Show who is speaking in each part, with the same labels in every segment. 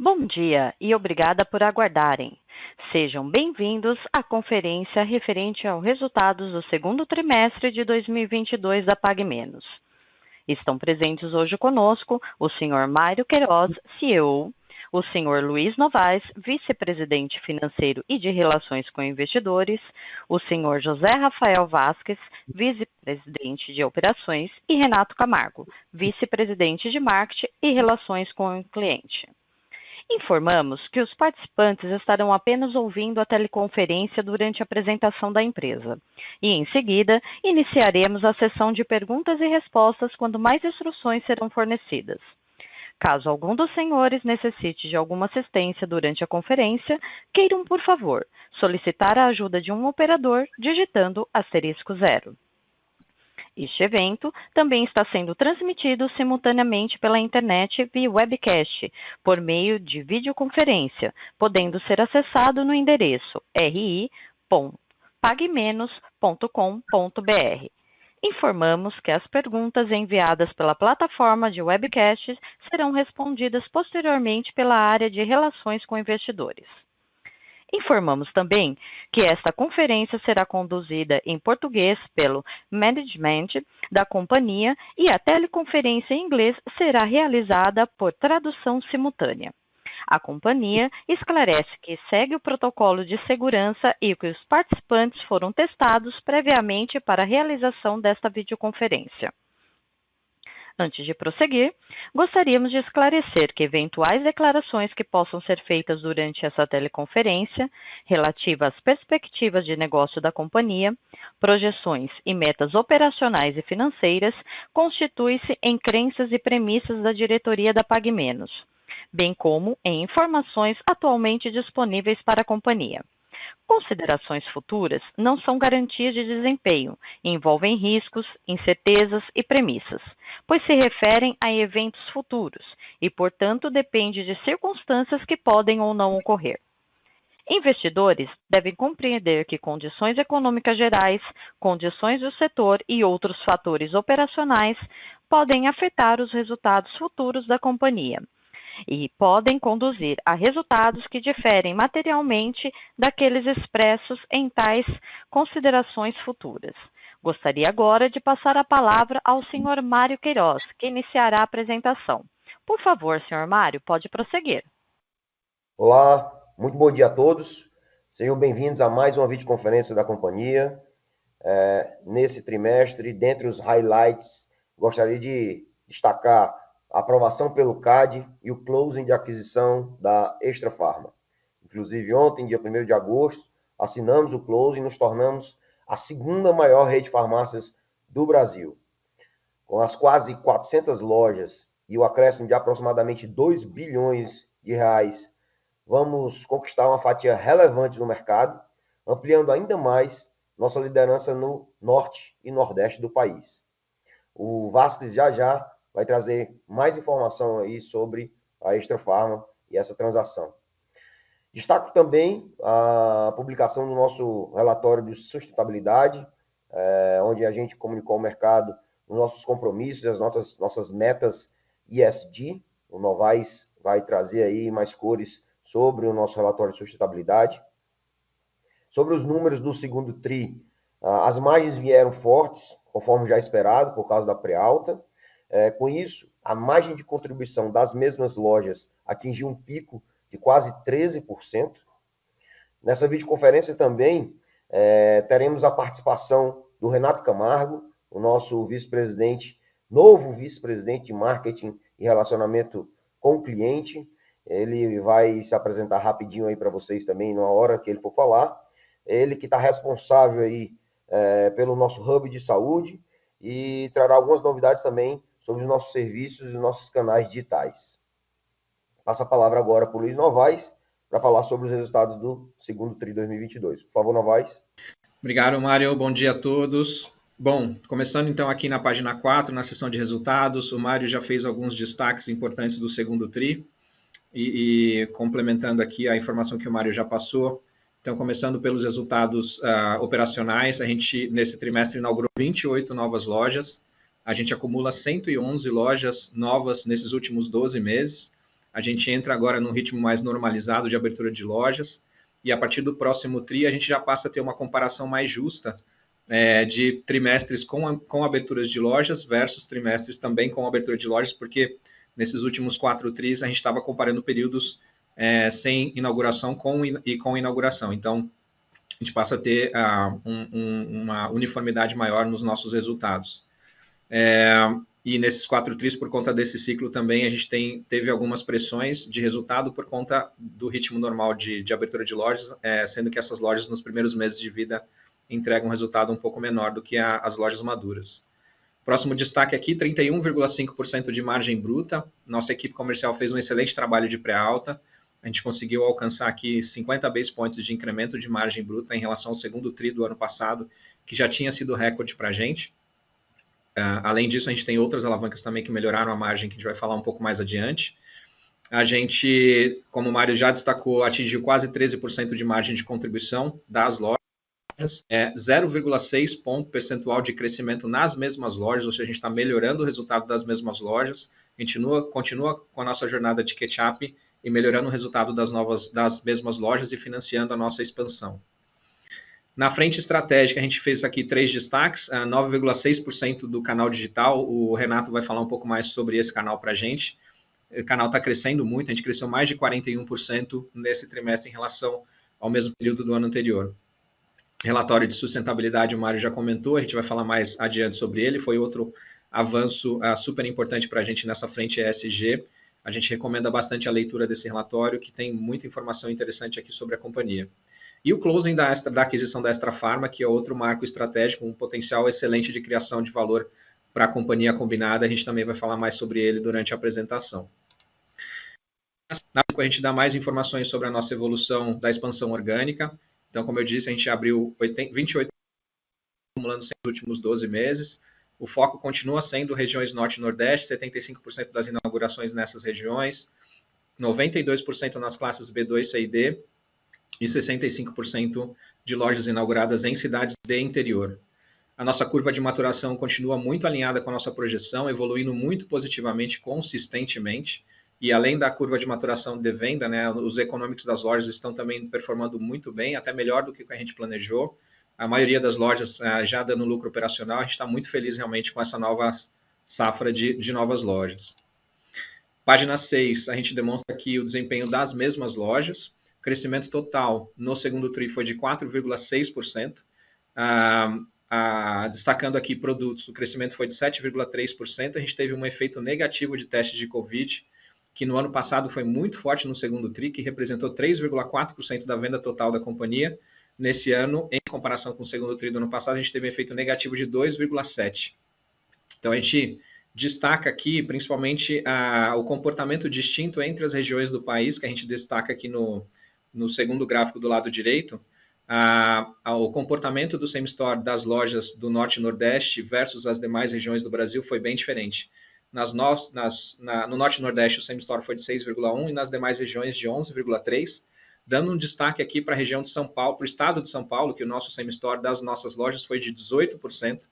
Speaker 1: Bom dia e obrigada por aguardarem. Sejam bem-vindos à conferência referente aos resultados do segundo trimestre de 2022 da PagMenos. Estão presentes hoje conosco o Sr. Mário Queiroz, CEO, o Sr. Luiz Novaes, vice-presidente financeiro e de relações com investidores, o Sr. José Rafael Vasques, vice-presidente de operações, e Renato Camargo, vice-presidente de marketing e relações com o cliente. Informamos que os participantes estarão apenas ouvindo a teleconferência durante a apresentação da empresa. E, em seguida, iniciaremos a sessão de perguntas e respostas quando mais instruções serão fornecidas. Caso algum dos senhores necessite de alguma assistência durante a conferência, queiram, por favor, solicitar a ajuda de um operador digitando *0. Este evento também está sendo transmitido simultaneamente pela internet via webcast, por meio de videoconferência, podendo ser acessado no endereço ri.pagmenos.com.br. Informamos que as perguntas enviadas pela plataforma de webcast serão respondidas posteriormente pela área de relações com investidores. Informamos também que esta conferência será conduzida em português pelo management da companhia e a teleconferência em inglês será realizada por tradução simultânea. A companhia esclarece que segue o protocolo de segurança e que os participantes foram testados previamente para a realização desta videoconferência. Antes de prosseguir, gostaríamos de esclarecer que eventuais declarações que possam ser feitas durante essa teleconferência, relativas às perspectivas de negócio da companhia, projeções e metas operacionais e financeiras, constituem-se em crenças e premissas da diretoria da PagMenos, bem como em informações atualmente disponíveis para a companhia. Considerações futuras não são garantias de desempenho, envolvem riscos, incertezas e premissas, pois se referem a eventos futuros e, portanto, depende de circunstâncias que podem ou não ocorrer. Investidores devem compreender que condições econômicas gerais, condições do setor e outros fatores operacionais podem afetar os resultados futuros da companhia e podem conduzir a resultados que diferem materialmente daqueles expressos em tais considerações futuras. Gostaria agora de passar a palavra ao Sr. Mário Queiroz, que iniciará a apresentação. Por favor, Sr. Mário, pode prosseguir.
Speaker 2: Olá, muito bom dia a todos. Sejam bem-vindos a mais uma videoconferência da companhia. Nesse trimestre, dentre os highlights, gostaria de destacar a aprovação pelo CAD e o closing de aquisição da Extra Farma. Inclusive, ontem, dia 1º de agosto, assinamos o closing e nos tornamos a segunda maior rede de farmácias do Brasil. Com as quase 400 lojas e o acréscimo de aproximadamente 2 bilhões de reais, vamos conquistar uma fatia relevante no mercado, ampliando ainda mais nossa liderança no norte e nordeste do país. O Vasques já vai trazer mais informação aí sobre a Extra Farma e essa transação. Destaco também a publicação do nosso relatório de sustentabilidade, onde a gente comunicou ao mercado os nossos compromissos, as nossas metas ESG. O Novaes vai trazer aí mais cores sobre o nosso relatório de sustentabilidade. Sobre os números do segundo TRI, as margens vieram fortes, conforme já esperado, por causa da pré-alta. Com isso, a margem de contribuição das mesmas lojas atingiu um pico de quase 13%. Nessa videoconferência também teremos a participação do Renato Camargo, o nosso vice-presidente, novo vice-presidente de marketing e relacionamento com o cliente. Ele vai se apresentar rapidinho aí para vocês também, na hora que ele for falar. Ele que está responsável aí pelo nosso hub de saúde e trará algumas novidades também sobre os nossos serviços e os nossos canais digitais. Passo a palavra agora para o Luiz Novaes, para falar sobre os resultados do segundo TRI 2022. Por favor, Novaes.
Speaker 3: Obrigado, Mário. Bom dia a todos. Bom, começando então aqui na página 4, na seção de resultados, o Mário já fez alguns destaques importantes do segundo TRI e complementando aqui a informação que o Mário já passou. Então, começando pelos resultados operacionais, a gente, nesse trimestre, inaugurou 28 novas lojas. A gente acumula 111 lojas novas nesses últimos 12 meses. A gente entra agora num ritmo mais normalizado de abertura de lojas, e a partir do próximo TRI a gente já passa a ter uma comparação mais justa de trimestres com aberturas de lojas versus trimestres também com abertura de lojas, porque nesses últimos 4 TRIs a gente estava comparando períodos sem inauguração com inauguração. Então, a gente passa a ter uma uniformidade maior nos nossos resultados. E nesses 4 TRIs, por conta desse ciclo também, a gente teve algumas pressões de resultado por conta do ritmo normal de abertura de lojas, sendo que essas lojas, nos primeiros meses de vida, entregam um resultado um pouco menor do que as lojas maduras. Próximo destaque aqui, 31,5% de margem bruta. Nossa equipe comercial fez um excelente trabalho de pré-alta. A gente conseguiu alcançar aqui 50 basis points de incremento de margem bruta em relação ao segundo TRI do ano passado, que já tinha sido recorde para a gente. Além disso, a gente tem outras alavancas também que melhoraram a margem, que a gente vai falar um pouco mais adiante. A gente, como o Mário já destacou, atingiu quase 13% de margem de contribuição das lojas, 0,6 ponto percentual de crescimento nas mesmas lojas, ou seja, a gente está melhorando o resultado das mesmas lojas, a gente continua com a nossa jornada de catch-up e melhorando o resultado das mesmas lojas e financiando a nossa expansão. Na frente estratégica, a gente fez aqui 3 destaques, 9,6% do canal digital, o Renato vai falar um pouco mais sobre esse canal para a gente. O canal está crescendo muito, a gente cresceu mais de 41% nesse trimestre em relação ao mesmo período do ano anterior. Relatório de sustentabilidade, o Mário já comentou, a gente vai falar mais adiante sobre ele, foi outro avanço super importante para a gente nessa frente ESG. A gente recomenda bastante a leitura desse relatório, que tem muita informação interessante aqui sobre a companhia. E o closing da aquisição da Extra Farma, que é outro marco estratégico, um potencial excelente de criação de valor para a companhia combinada, a gente também vai falar mais sobre ele durante a apresentação. A gente dá mais informações sobre a nossa evolução da expansão orgânica. Então, como eu disse, a gente abriu 28 acumulando nos últimos 12 meses. O foco continua sendo regiões Norte e Nordeste, 75% das inaugurações nessas regiões, 92% nas classes B2, C e D, e 65% de lojas inauguradas em cidades de interior. A nossa curva de maturação continua muito alinhada com a nossa projeção, evoluindo muito positivamente, consistentemente, e além da curva de maturação de venda, né, os economics das lojas estão também performando muito bem, até melhor do que a gente planejou. A maioria das lojas já dando lucro operacional, a gente está muito feliz realmente com essa nova safra de novas lojas. Página 6, a gente demonstra aqui o desempenho das mesmas lojas. O crescimento total no segundo TRI foi de 4,6%. Destacando aqui produtos, o crescimento foi de 7,3%. A gente teve um efeito negativo de testes de Covid, que no ano passado foi muito forte no segundo TRI, que representou 3,4% da venda total da companhia. Nesse ano, em comparação com o segundo TRI do ano passado, a gente teve um efeito negativo de 2,7%. Então, a gente destaca aqui, principalmente, o comportamento distinto entre as regiões do país, que a gente destaca aqui no segundo gráfico do lado direito. O comportamento do same-store das lojas do Norte e Nordeste versus as demais regiões do Brasil foi bem diferente. No Norte e Nordeste, o same-store foi de 6,1% e nas demais regiões de 11,3%, dando um destaque aqui para a região de São Paulo, para o estado de São Paulo, que o nosso same-store das nossas lojas foi de 18%.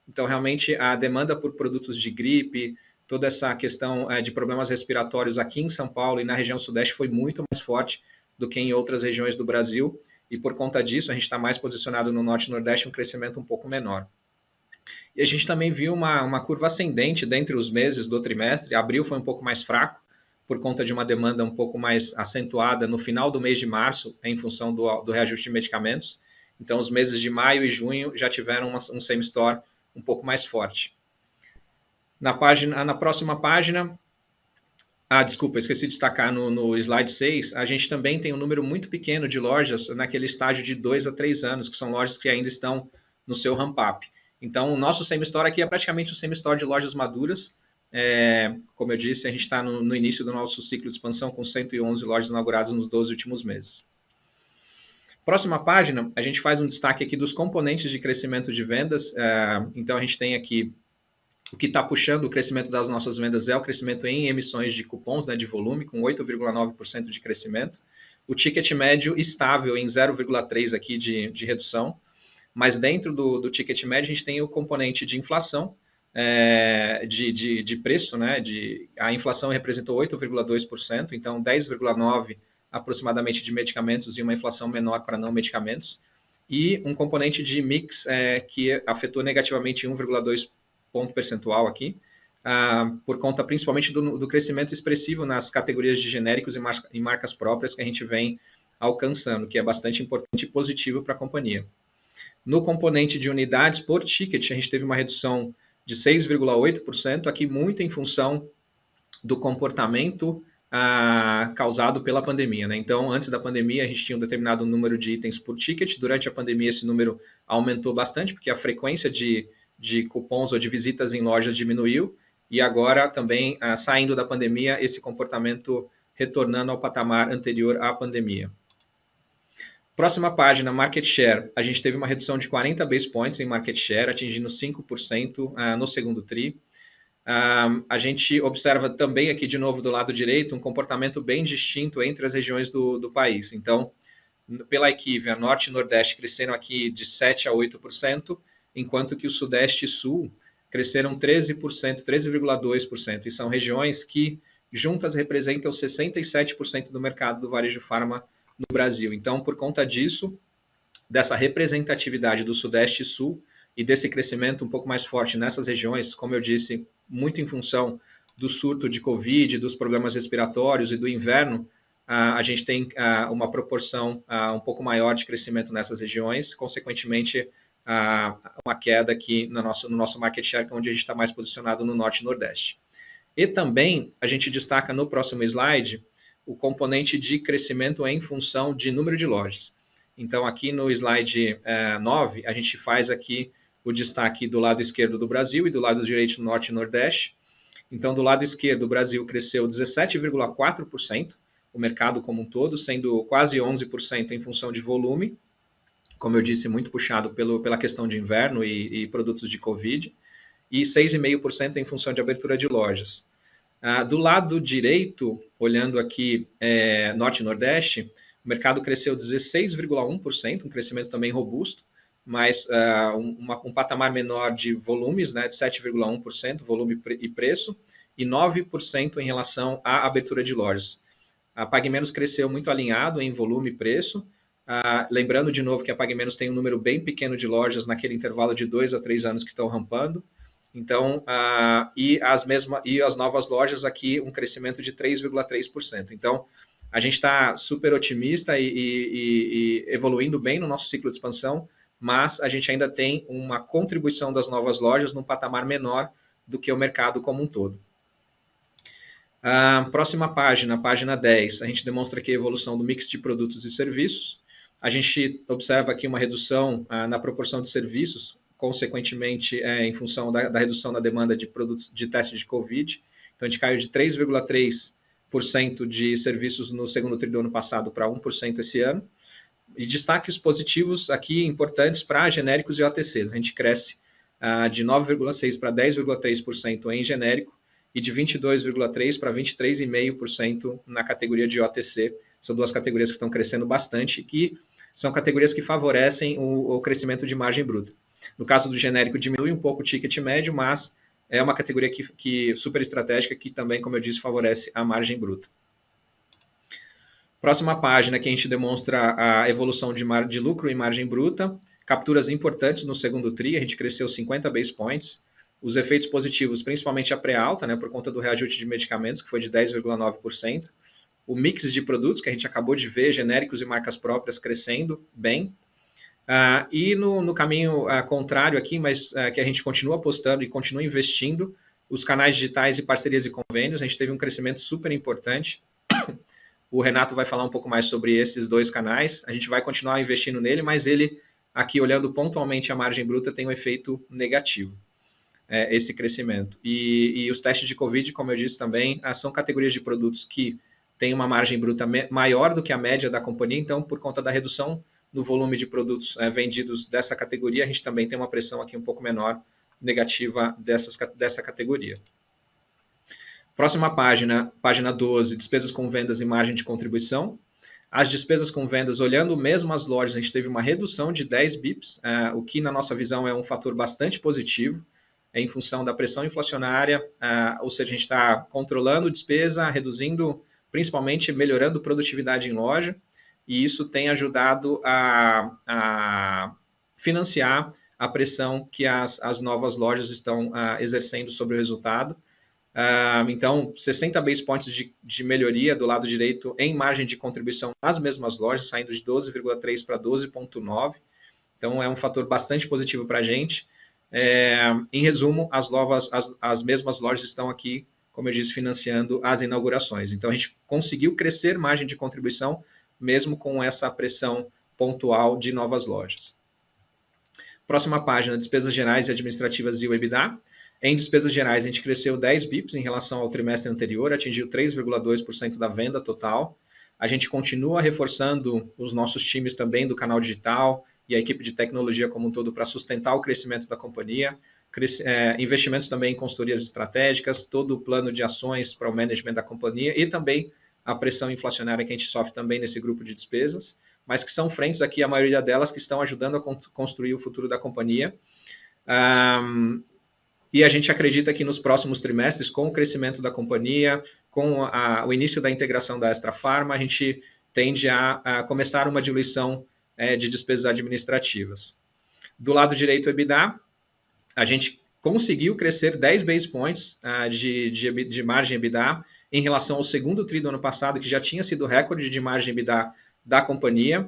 Speaker 3: Então, realmente, a demanda por produtos de gripe, toda essa questão de problemas respiratórios aqui em São Paulo e na região sudeste foi muito mais forte do que em outras regiões do Brasil. E por conta disso, a gente está mais posicionado no Norte e Nordeste, um crescimento um pouco menor. E a gente também viu uma curva ascendente dentre os meses do trimestre. Abril foi um pouco mais fraco, por conta de uma demanda um pouco mais acentuada no final do mês de março, em função do reajuste de medicamentos. Então, os meses de maio e junho já tiveram um same-store um pouco mais forte. Na próxima página, desculpa, esqueci de destacar no slide 6, a gente também tem um número muito pequeno de lojas naquele estágio de 2 a 3 anos, que são lojas que ainda estão no seu ramp-up. Então, o nosso same-store aqui é praticamente o same-store de lojas maduras. Como eu disse, a gente está no início do nosso ciclo de expansão com 111 lojas inauguradas nos 12 últimos meses. Próxima página, a gente faz um destaque aqui dos componentes de crescimento de vendas. Então, a gente tem aqui o que está puxando o crescimento das nossas vendas é o crescimento em emissões de cupons, né, de volume, com 8,9% de crescimento. O ticket médio estável em 0,3% aqui de redução. Mas dentro do ticket médio, a gente tem o componente de inflação, de preço, né? A inflação representou 8,2%, então 10,9% aproximadamente de medicamentos e uma inflação menor para não medicamentos, e um componente de mix que afetou negativamente 1,2 ponto percentual aqui, por conta principalmente do crescimento expressivo nas categorias de genéricos e marcas próprias que a gente vem alcançando, que é bastante importante e positivo para a companhia. No componente de unidades por ticket, a gente teve uma redução de 6,8%, aqui muito em função do comportamento causado pela pandemia, né? Então, antes da pandemia, a gente tinha um determinado número de itens por ticket. Durante a pandemia, esse número aumentou bastante, porque a frequência de cupons ou de visitas em lojas diminuiu. E agora, também, saindo da pandemia, esse comportamento retornando ao patamar anterior à pandemia. Próxima página, Market Share. A gente teve uma redução de 40 base points em Market Share, atingindo 5% no segundo TRI. A gente observa também aqui, de novo, do lado direito, um comportamento bem distinto entre as regiões do país. Então, pela IQVIA, Norte e Nordeste cresceram aqui de 7% a 8%, enquanto que o Sudeste e Sul cresceram 13%, 13,2%. E são regiões que, juntas, representam 67% do mercado do varejo farma no Brasil. Então, por conta disso, dessa representatividade do Sudeste e Sul e desse crescimento um pouco mais forte nessas regiões, como eu disse, muito em função do surto de Covid, dos problemas respiratórios e do inverno, a gente tem uma proporção um pouco maior de crescimento nessas regiões, consequentemente, uma queda aqui no nosso market share, onde a gente está mais posicionado no Norte e Nordeste. E também, a gente destaca no próximo slide, o componente de crescimento em função de número de lojas. Então, aqui no slide 9, a gente faz aqui o destaque do lado esquerdo do Brasil e do lado direito do Norte e Nordeste. Então, do lado esquerdo, o Brasil cresceu 17,4%, o mercado como um todo, sendo quase 11% em função de volume, como eu disse, muito puxado pela questão de inverno e produtos de Covid, e 6,5% em função de abertura de lojas. Do lado direito, olhando aqui Norte e Nordeste, o mercado cresceu 16,1%, um crescimento também robusto, mas um patamar menor de volumes, né, de 7,1%, volume e preço, e 9% em relação à abertura de lojas. A Pague Menos cresceu muito alinhado em volume e preço, lembrando de novo que a Pague Menos tem um número bem pequeno de lojas naquele intervalo de 2 a 3 anos que estão rampando. Então, e as novas lojas aqui, um crescimento de 3,3%. Então, a gente está super otimista e evoluindo bem no nosso ciclo de expansão, mas a gente ainda tem uma contribuição das novas lojas num patamar menor do que o mercado como um todo. Próxima página, página 10, a gente demonstra aqui a evolução do mix de produtos e serviços. A gente observa aqui uma redução na proporção de serviços, consequentemente, em função da redução da demanda de produtos de teste de Covid. Então, a gente caiu de 3,3% de serviços no segundo tri do ano passado para 1% esse ano. E destaques positivos aqui importantes para genéricos e OTCs. A gente cresce de 9,6% para 10,3% em genérico e de 22,3% para 23,5% na categoria de OTC. São duas categorias que estão crescendo bastante e que são categorias que favorecem o crescimento de margem bruta. No caso do genérico, diminui um pouco o ticket médio, mas é uma categoria que super estratégica que também, como eu disse, favorece a margem bruta. Próxima página, que a gente demonstra a evolução de lucro e margem bruta. Capturas importantes no segundo TRI, a gente cresceu 50 base points. Os efeitos positivos, principalmente a pré-alta, né, por conta do reajuste de medicamentos, que foi de 10,9%. O mix de produtos, que a gente acabou de ver, genéricos e marcas próprias crescendo bem. E no caminho contrário aqui, mas que a gente continua apostando e continua investindo, os canais digitais e parcerias e convênios, a gente teve um crescimento super importante. O Renato vai falar um pouco mais sobre esses dois canais. A gente vai continuar investindo nele, mas ele, aqui olhando pontualmente a margem bruta, tem um efeito negativo, esse crescimento. E os testes de Covid, como eu disse também, são categorias de produtos que têm uma margem bruta maior do que a média da companhia, então, por conta da redução no volume de produtos vendidos dessa categoria, a gente também tem uma pressão aqui um pouco menor negativa dessa categoria. Próxima página, página 12, despesas com vendas e margem de contribuição. As despesas com vendas, olhando mesmo as lojas, a gente teve uma redução de 10 bips, o que na nossa visão é um fator bastante positivo. em função da pressão inflacionária, ou seja, a gente está controlando despesa, reduzindo, principalmente melhorando produtividade em loja, e isso tem ajudado a financiar a pressão que as novas lojas estão exercendo sobre o resultado. Então, 60 basis points de melhoria do lado direito em margem de contribuição nas mesmas lojas, saindo de 12,3 para 12,9. Então, é um fator bastante positivo para a gente. Em resumo, as mesmas lojas estão aqui, como eu disse, financiando as inaugurações. Então, a gente conseguiu crescer margem de contribuição, mesmo com essa pressão pontual de novas lojas. Próxima página, despesas gerais e administrativas e o EBITDA. Em despesas gerais, a gente cresceu 10 bips em relação ao trimestre anterior, atingiu 3,2% da venda total. A gente continua reforçando os nossos times também do canal digital e a equipe de tecnologia como um todo para sustentar o crescimento da companhia. Investimentos também em consultorias estratégicas, todo o plano de ações para o management da companhia e também a pressão inflacionária que a gente sofre também nesse grupo de despesas, mas que são frentes aqui, a maioria delas, que estão ajudando a construir o futuro da companhia. E a gente acredita que nos próximos trimestres, com o crescimento da companhia, com o início da integração da Extra Farma, a gente tende a começar uma diluição de despesas administrativas. Do lado direito, o EBITDA, a gente conseguiu crescer 10 basis points de margem EBITDA em relação ao segundo tri do ano passado, que já tinha sido recorde de margem EBITDA da companhia,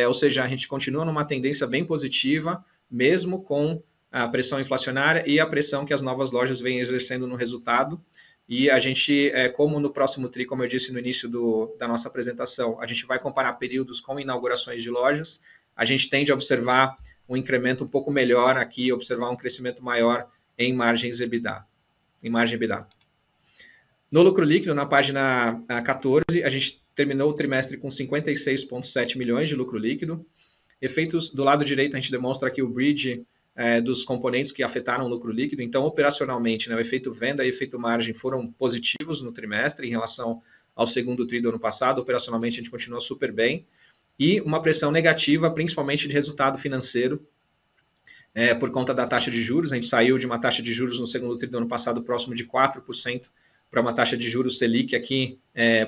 Speaker 3: ou seja, a gente continua numa tendência bem positiva, mesmo com a pressão inflacionária e a pressão que as novas lojas vêm exercendo no resultado. E a gente, como no próximo tri, como eu disse no início da nossa apresentação, a gente vai comparar períodos com inaugurações de lojas, a gente tende a observar um incremento um pouco melhor aqui, observar um crescimento maior em margens EBITDA, em margem EBITDA. No lucro líquido, na página 14, a gente terminou o trimestre com 56,7 milhões de lucro líquido. Efeitos do lado direito, a gente demonstra aqui o bridge dos componentes que afetaram o lucro líquido. Então, operacionalmente, o efeito venda e o efeito margem foram positivos no trimestre em relação ao segundo tri do ano passado. Operacionalmente, a gente continua super bem. E uma pressão negativa, principalmente de resultado financeiro, por conta da taxa de juros. A gente saiu de uma taxa de juros no segundo tri do ano passado próximo de 4% para uma taxa de juros Selic aqui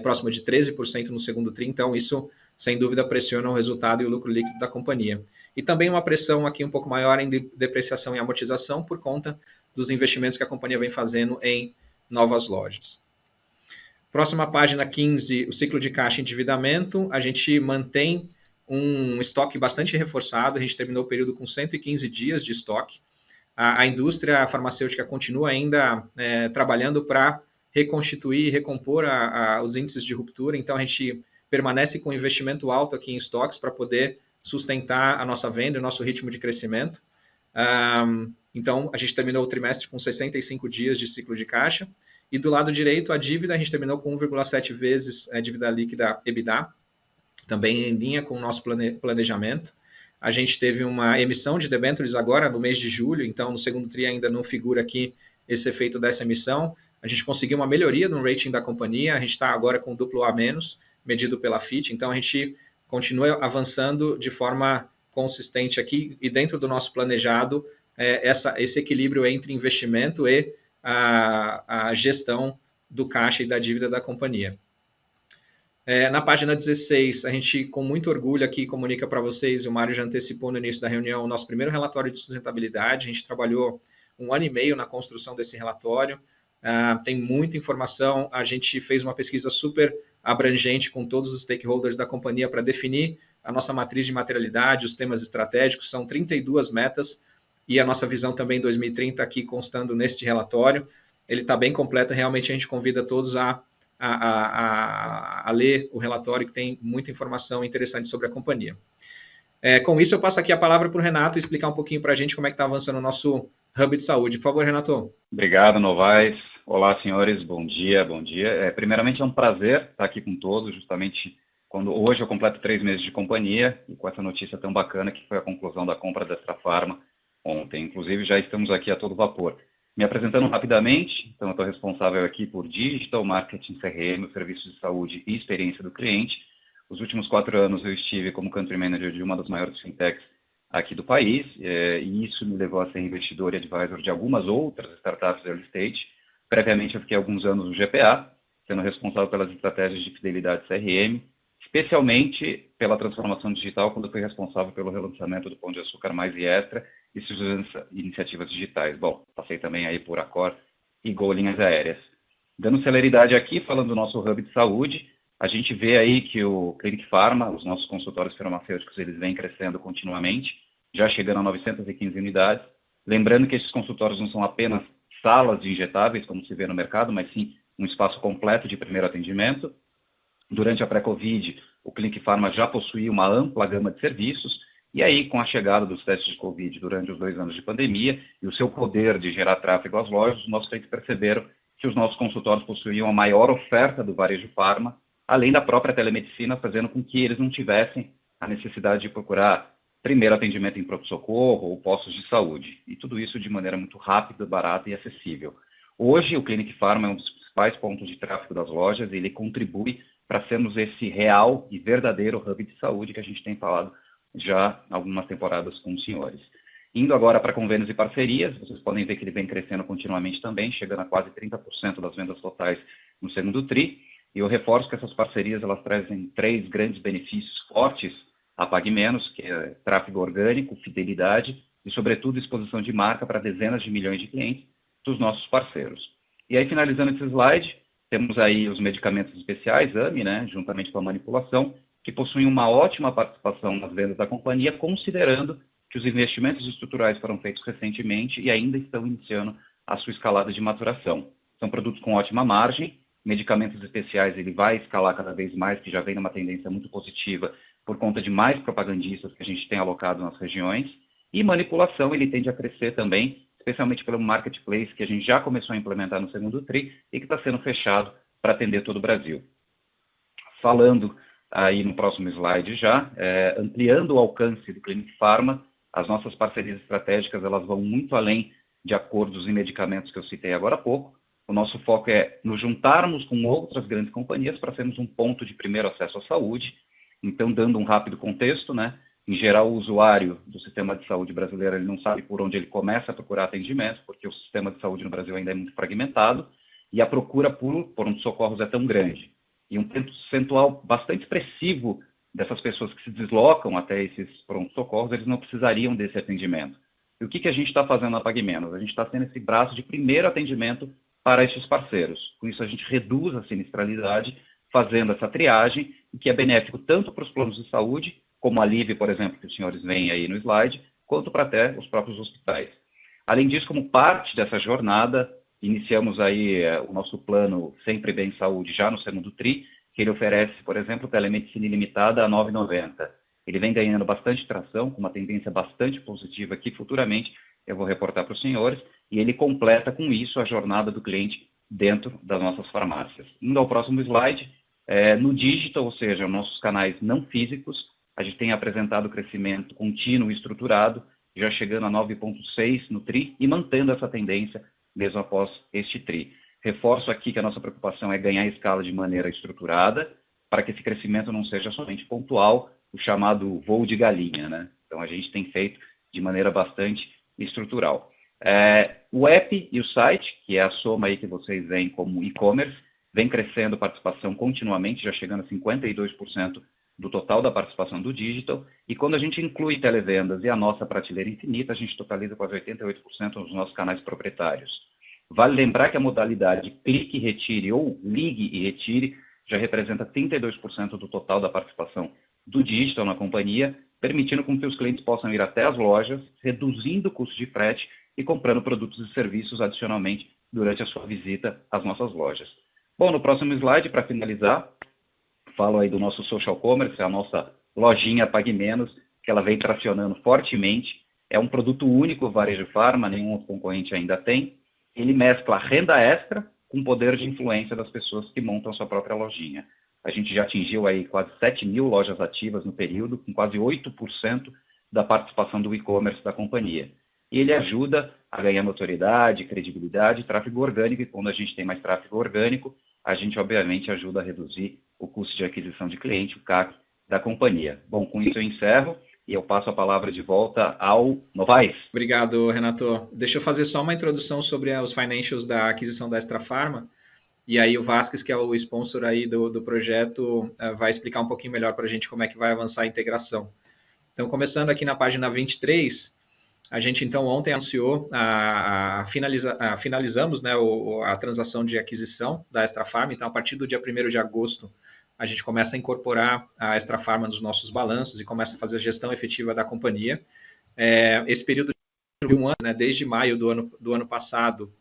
Speaker 3: próxima de 13% no segundo tri. Então, isso, sem dúvida, pressiona o resultado e o lucro líquido da companhia. E também uma pressão aqui um pouco maior em depreciação e amortização por conta dos investimentos que a companhia vem fazendo em novas lojas. Próxima página 15, o ciclo de caixa e endividamento. A gente mantém um estoque bastante reforçado, a gente terminou o período com 115 dias de estoque. A indústria farmacêutica continua ainda trabalhando para reconstituir e recompor os índices de ruptura, então a gente permanece com investimento alto aqui em estoques para poder sustentar a nossa venda e o nosso ritmo de crescimento. Então, a gente terminou o trimestre com 65 dias de ciclo de caixa. E do lado direito, a dívida, a gente terminou com 1,7 vezes a dívida líquida EBITDA, também em linha com o nosso planejamento. A gente teve uma emissão de debêntures agora no mês de julho, então no segundo tri ainda não figura aqui esse efeito dessa emissão. A gente conseguiu uma melhoria no rating da companhia, a gente está agora com duplo A-, medido pela Fitch, então a gente continua avançando de forma consistente aqui e dentro do nosso planejado, esse equilíbrio entre investimento e a gestão do caixa e da dívida da companhia. Na página 16, a gente, com muito orgulho aqui, comunica para vocês, e o Mário já antecipou no início da reunião, o nosso primeiro relatório de sustentabilidade. A gente trabalhou 1 ano e meio na construção desse relatório, tem muita informação, a gente fez uma pesquisa super abrangente com todos os stakeholders da companhia para definir a nossa matriz de materialidade, os temas estratégicos, são 32 metas, e a nossa visão também 2030 aqui constando neste relatório. Ele está bem completo, realmente a gente convida todos a ler o relatório, que tem muita informação interessante sobre a companhia. Com isso, eu passo aqui a palavra para o Renato explicar um pouquinho para a gente como é que está avançando o nosso Hub de Saúde. Por favor, Renato.
Speaker 4: Obrigado, Novaes. Olá, senhores. Bom dia, bom dia. Primeiramente, é um prazer estar aqui com todos, justamente quando hoje eu completo 3 meses de companhia e com essa notícia tão bacana que foi a conclusão da compra da Extra Farma ontem. Inclusive, já estamos aqui a todo vapor. Me apresentando rapidamente, então eu estou responsável aqui por Digital, Marketing, CRM, Serviços de Saúde e Experiência do Cliente. Os últimos 4 anos eu estive como Country Manager de uma das maiores fintechs aqui do país, e isso me levou a ser investidor e advisor de algumas outras startups early stage. Previamente, eu fiquei alguns anos no GPA, sendo responsável pelas estratégias de fidelidade CRM, especialmente pela transformação digital, quando eu fui responsável pelo relançamento do Pão de Açúcar Mais e Extra e suas iniciativas digitais. Bom, passei também aí por Accor e Gol Linhas Aéreas. Dando celeridade aqui, falando do nosso hub de saúde, a gente vê aí que o Clinic Pharma, os nossos consultórios farmacêuticos, eles vêm crescendo continuamente, já chegando a 915 unidades. Lembrando que esses consultórios não são apenas salas de injetáveis, como se vê no mercado, mas sim um espaço completo de primeiro atendimento. Durante a pré-Covid, o Clinic Pharma já possuía uma ampla gama de serviços, e aí, com a chegada dos testes de Covid durante os 2 anos de pandemia e o seu poder de gerar tráfego às lojas, os nossos clientes perceberam que os nossos consultórios possuíam a maior oferta do varejo farma, além da própria telemedicina, fazendo com que eles não tivessem a necessidade de procurar primeiro atendimento em pronto-socorro ou postos de saúde. E tudo isso de maneira muito rápida, barata e acessível. Hoje, o Clinic Pharma é um dos principais pontos de tráfego das lojas e ele contribui para sermos esse real e verdadeiro hub de saúde que a gente tem falado já algumas temporadas com os senhores. Indo agora para convênios e parcerias, vocês podem ver que ele vem crescendo continuamente também, chegando a quase 30% das vendas totais no segundo TRI. E eu reforço que essas parcerias elas trazem 3 grandes benefícios fortes a Pague Menos, que é tráfego orgânico, fidelidade e, sobretudo, exposição de marca para dezenas de milhões de clientes dos nossos parceiros. E aí, finalizando esse slide, temos aí os medicamentos especiais, AMI, né, juntamente com a manipulação, que possuem uma ótima participação nas vendas da companhia, considerando que os investimentos estruturais foram feitos recentemente e ainda estão iniciando a sua escalada de maturação. São produtos com ótima margem, medicamentos especiais ele vai escalar cada vez mais, que já vem numa tendência muito positiva por conta de mais propagandistas que a gente tem alocado nas regiões, e manipulação ele tende a crescer também, especialmente pelo marketplace que a gente já começou a implementar no segundo TRI e que está sendo fechado para atender todo o Brasil. Falando aí no próximo slide já, ampliando o alcance do Clinic Pharma, as nossas parcerias estratégicas elas vão muito além de acordos e medicamentos que eu citei agora há pouco. O nosso foco é nos juntarmos com outras grandes companhias para sermos um ponto de primeiro acesso à saúde. Então, dando um rápido contexto, né? Em geral, o usuário do sistema de saúde brasileiro ele não sabe por onde ele começa a procurar atendimento, porque o sistema de saúde no Brasil ainda é muito fragmentado e a procura por pronto-socorros é tão grande. E um percentual bastante expressivo dessas pessoas que se deslocam até esses pronto-socorros, eles não precisariam desse atendimento. E o que a gente está fazendo na Pague Menos? A gente está sendo esse braço de primeiro atendimento para esses parceiros. Com isso, a gente reduz a sinistralidade, fazendo essa triagem, que é benéfico tanto para os planos de saúde, como a Live, por exemplo, que os senhores veem aí no slide, quanto para até os próprios hospitais. Além disso, como parte dessa jornada, iniciamos aí o nosso plano Sempre Bem Saúde já no segundo TRI, que ele oferece, por exemplo, telemedicina ilimitada a R$ 9,90. Ele vem ganhando bastante tração, com uma tendência bastante positiva que futuramente eu vou reportar para os senhores, e ele completa com isso a jornada do cliente dentro das nossas farmácias. Indo ao próximo slide, no digital, ou seja, nossos canais não físicos, a gente tem apresentado crescimento contínuo e estruturado, já chegando a 9,6 no TRI e mantendo essa tendência mesmo após este TRI. Reforço aqui que a nossa preocupação é ganhar escala de maneira estruturada, para que esse crescimento não seja somente pontual, o chamado voo de galinha, né? Então, a gente tem feito de maneira bastante estrutural. O app e o site, que é a soma aí que vocês veem como e-commerce, vem crescendo participação continuamente, já chegando a 52% do total da participação do digital, e quando a gente inclui televendas e a nossa prateleira infinita, a gente totaliza quase 88% dos nossos canais proprietários. Vale lembrar que a modalidade clique e retire ou ligue e retire já representa 32% do total da participação do digital na companhia, permitindo com que os clientes possam ir até as lojas, reduzindo o custo de frete e comprando produtos e serviços adicionalmente durante a sua visita às nossas lojas. Bom, no próximo slide, para finalizar, falo aí do nosso social commerce, a nossa lojinha Pague Menos, que ela vem tracionando fortemente. É um produto único, varejo farma, nenhum outro concorrente ainda tem. Ele mescla renda extra com poder de influência das pessoas que montam sua própria lojinha. A gente já atingiu aí quase 7 mil lojas ativas no período, com quase 8% da participação do e-commerce da companhia. E ele ajuda a ganhar notoriedade, credibilidade e tráfego orgânico, e quando a gente tem mais tráfego orgânico, a gente obviamente ajuda a reduzir o custo de aquisição de cliente, o CAC, da companhia. Bom, com isso eu encerro e eu passo a palavra de volta ao Novaes.
Speaker 3: Obrigado, Renato. Deixa eu fazer só uma introdução sobre os financials da aquisição da Extra Pharma, e aí o Vasquez, que é o sponsor aí do projeto, vai explicar um pouquinho melhor para a gente como é que vai avançar a integração. Então, começando aqui na página 23, a gente, então, ontem anunciou, finalizamos, né, a transação de aquisição da Extra Pharma. Então, a partir do dia 1º de agosto, a gente começa a incorporar a Extra Pharma nos nossos balanços e começa a fazer a gestão efetiva da companhia. Esse período de um ano, né, desde maio do ano passado,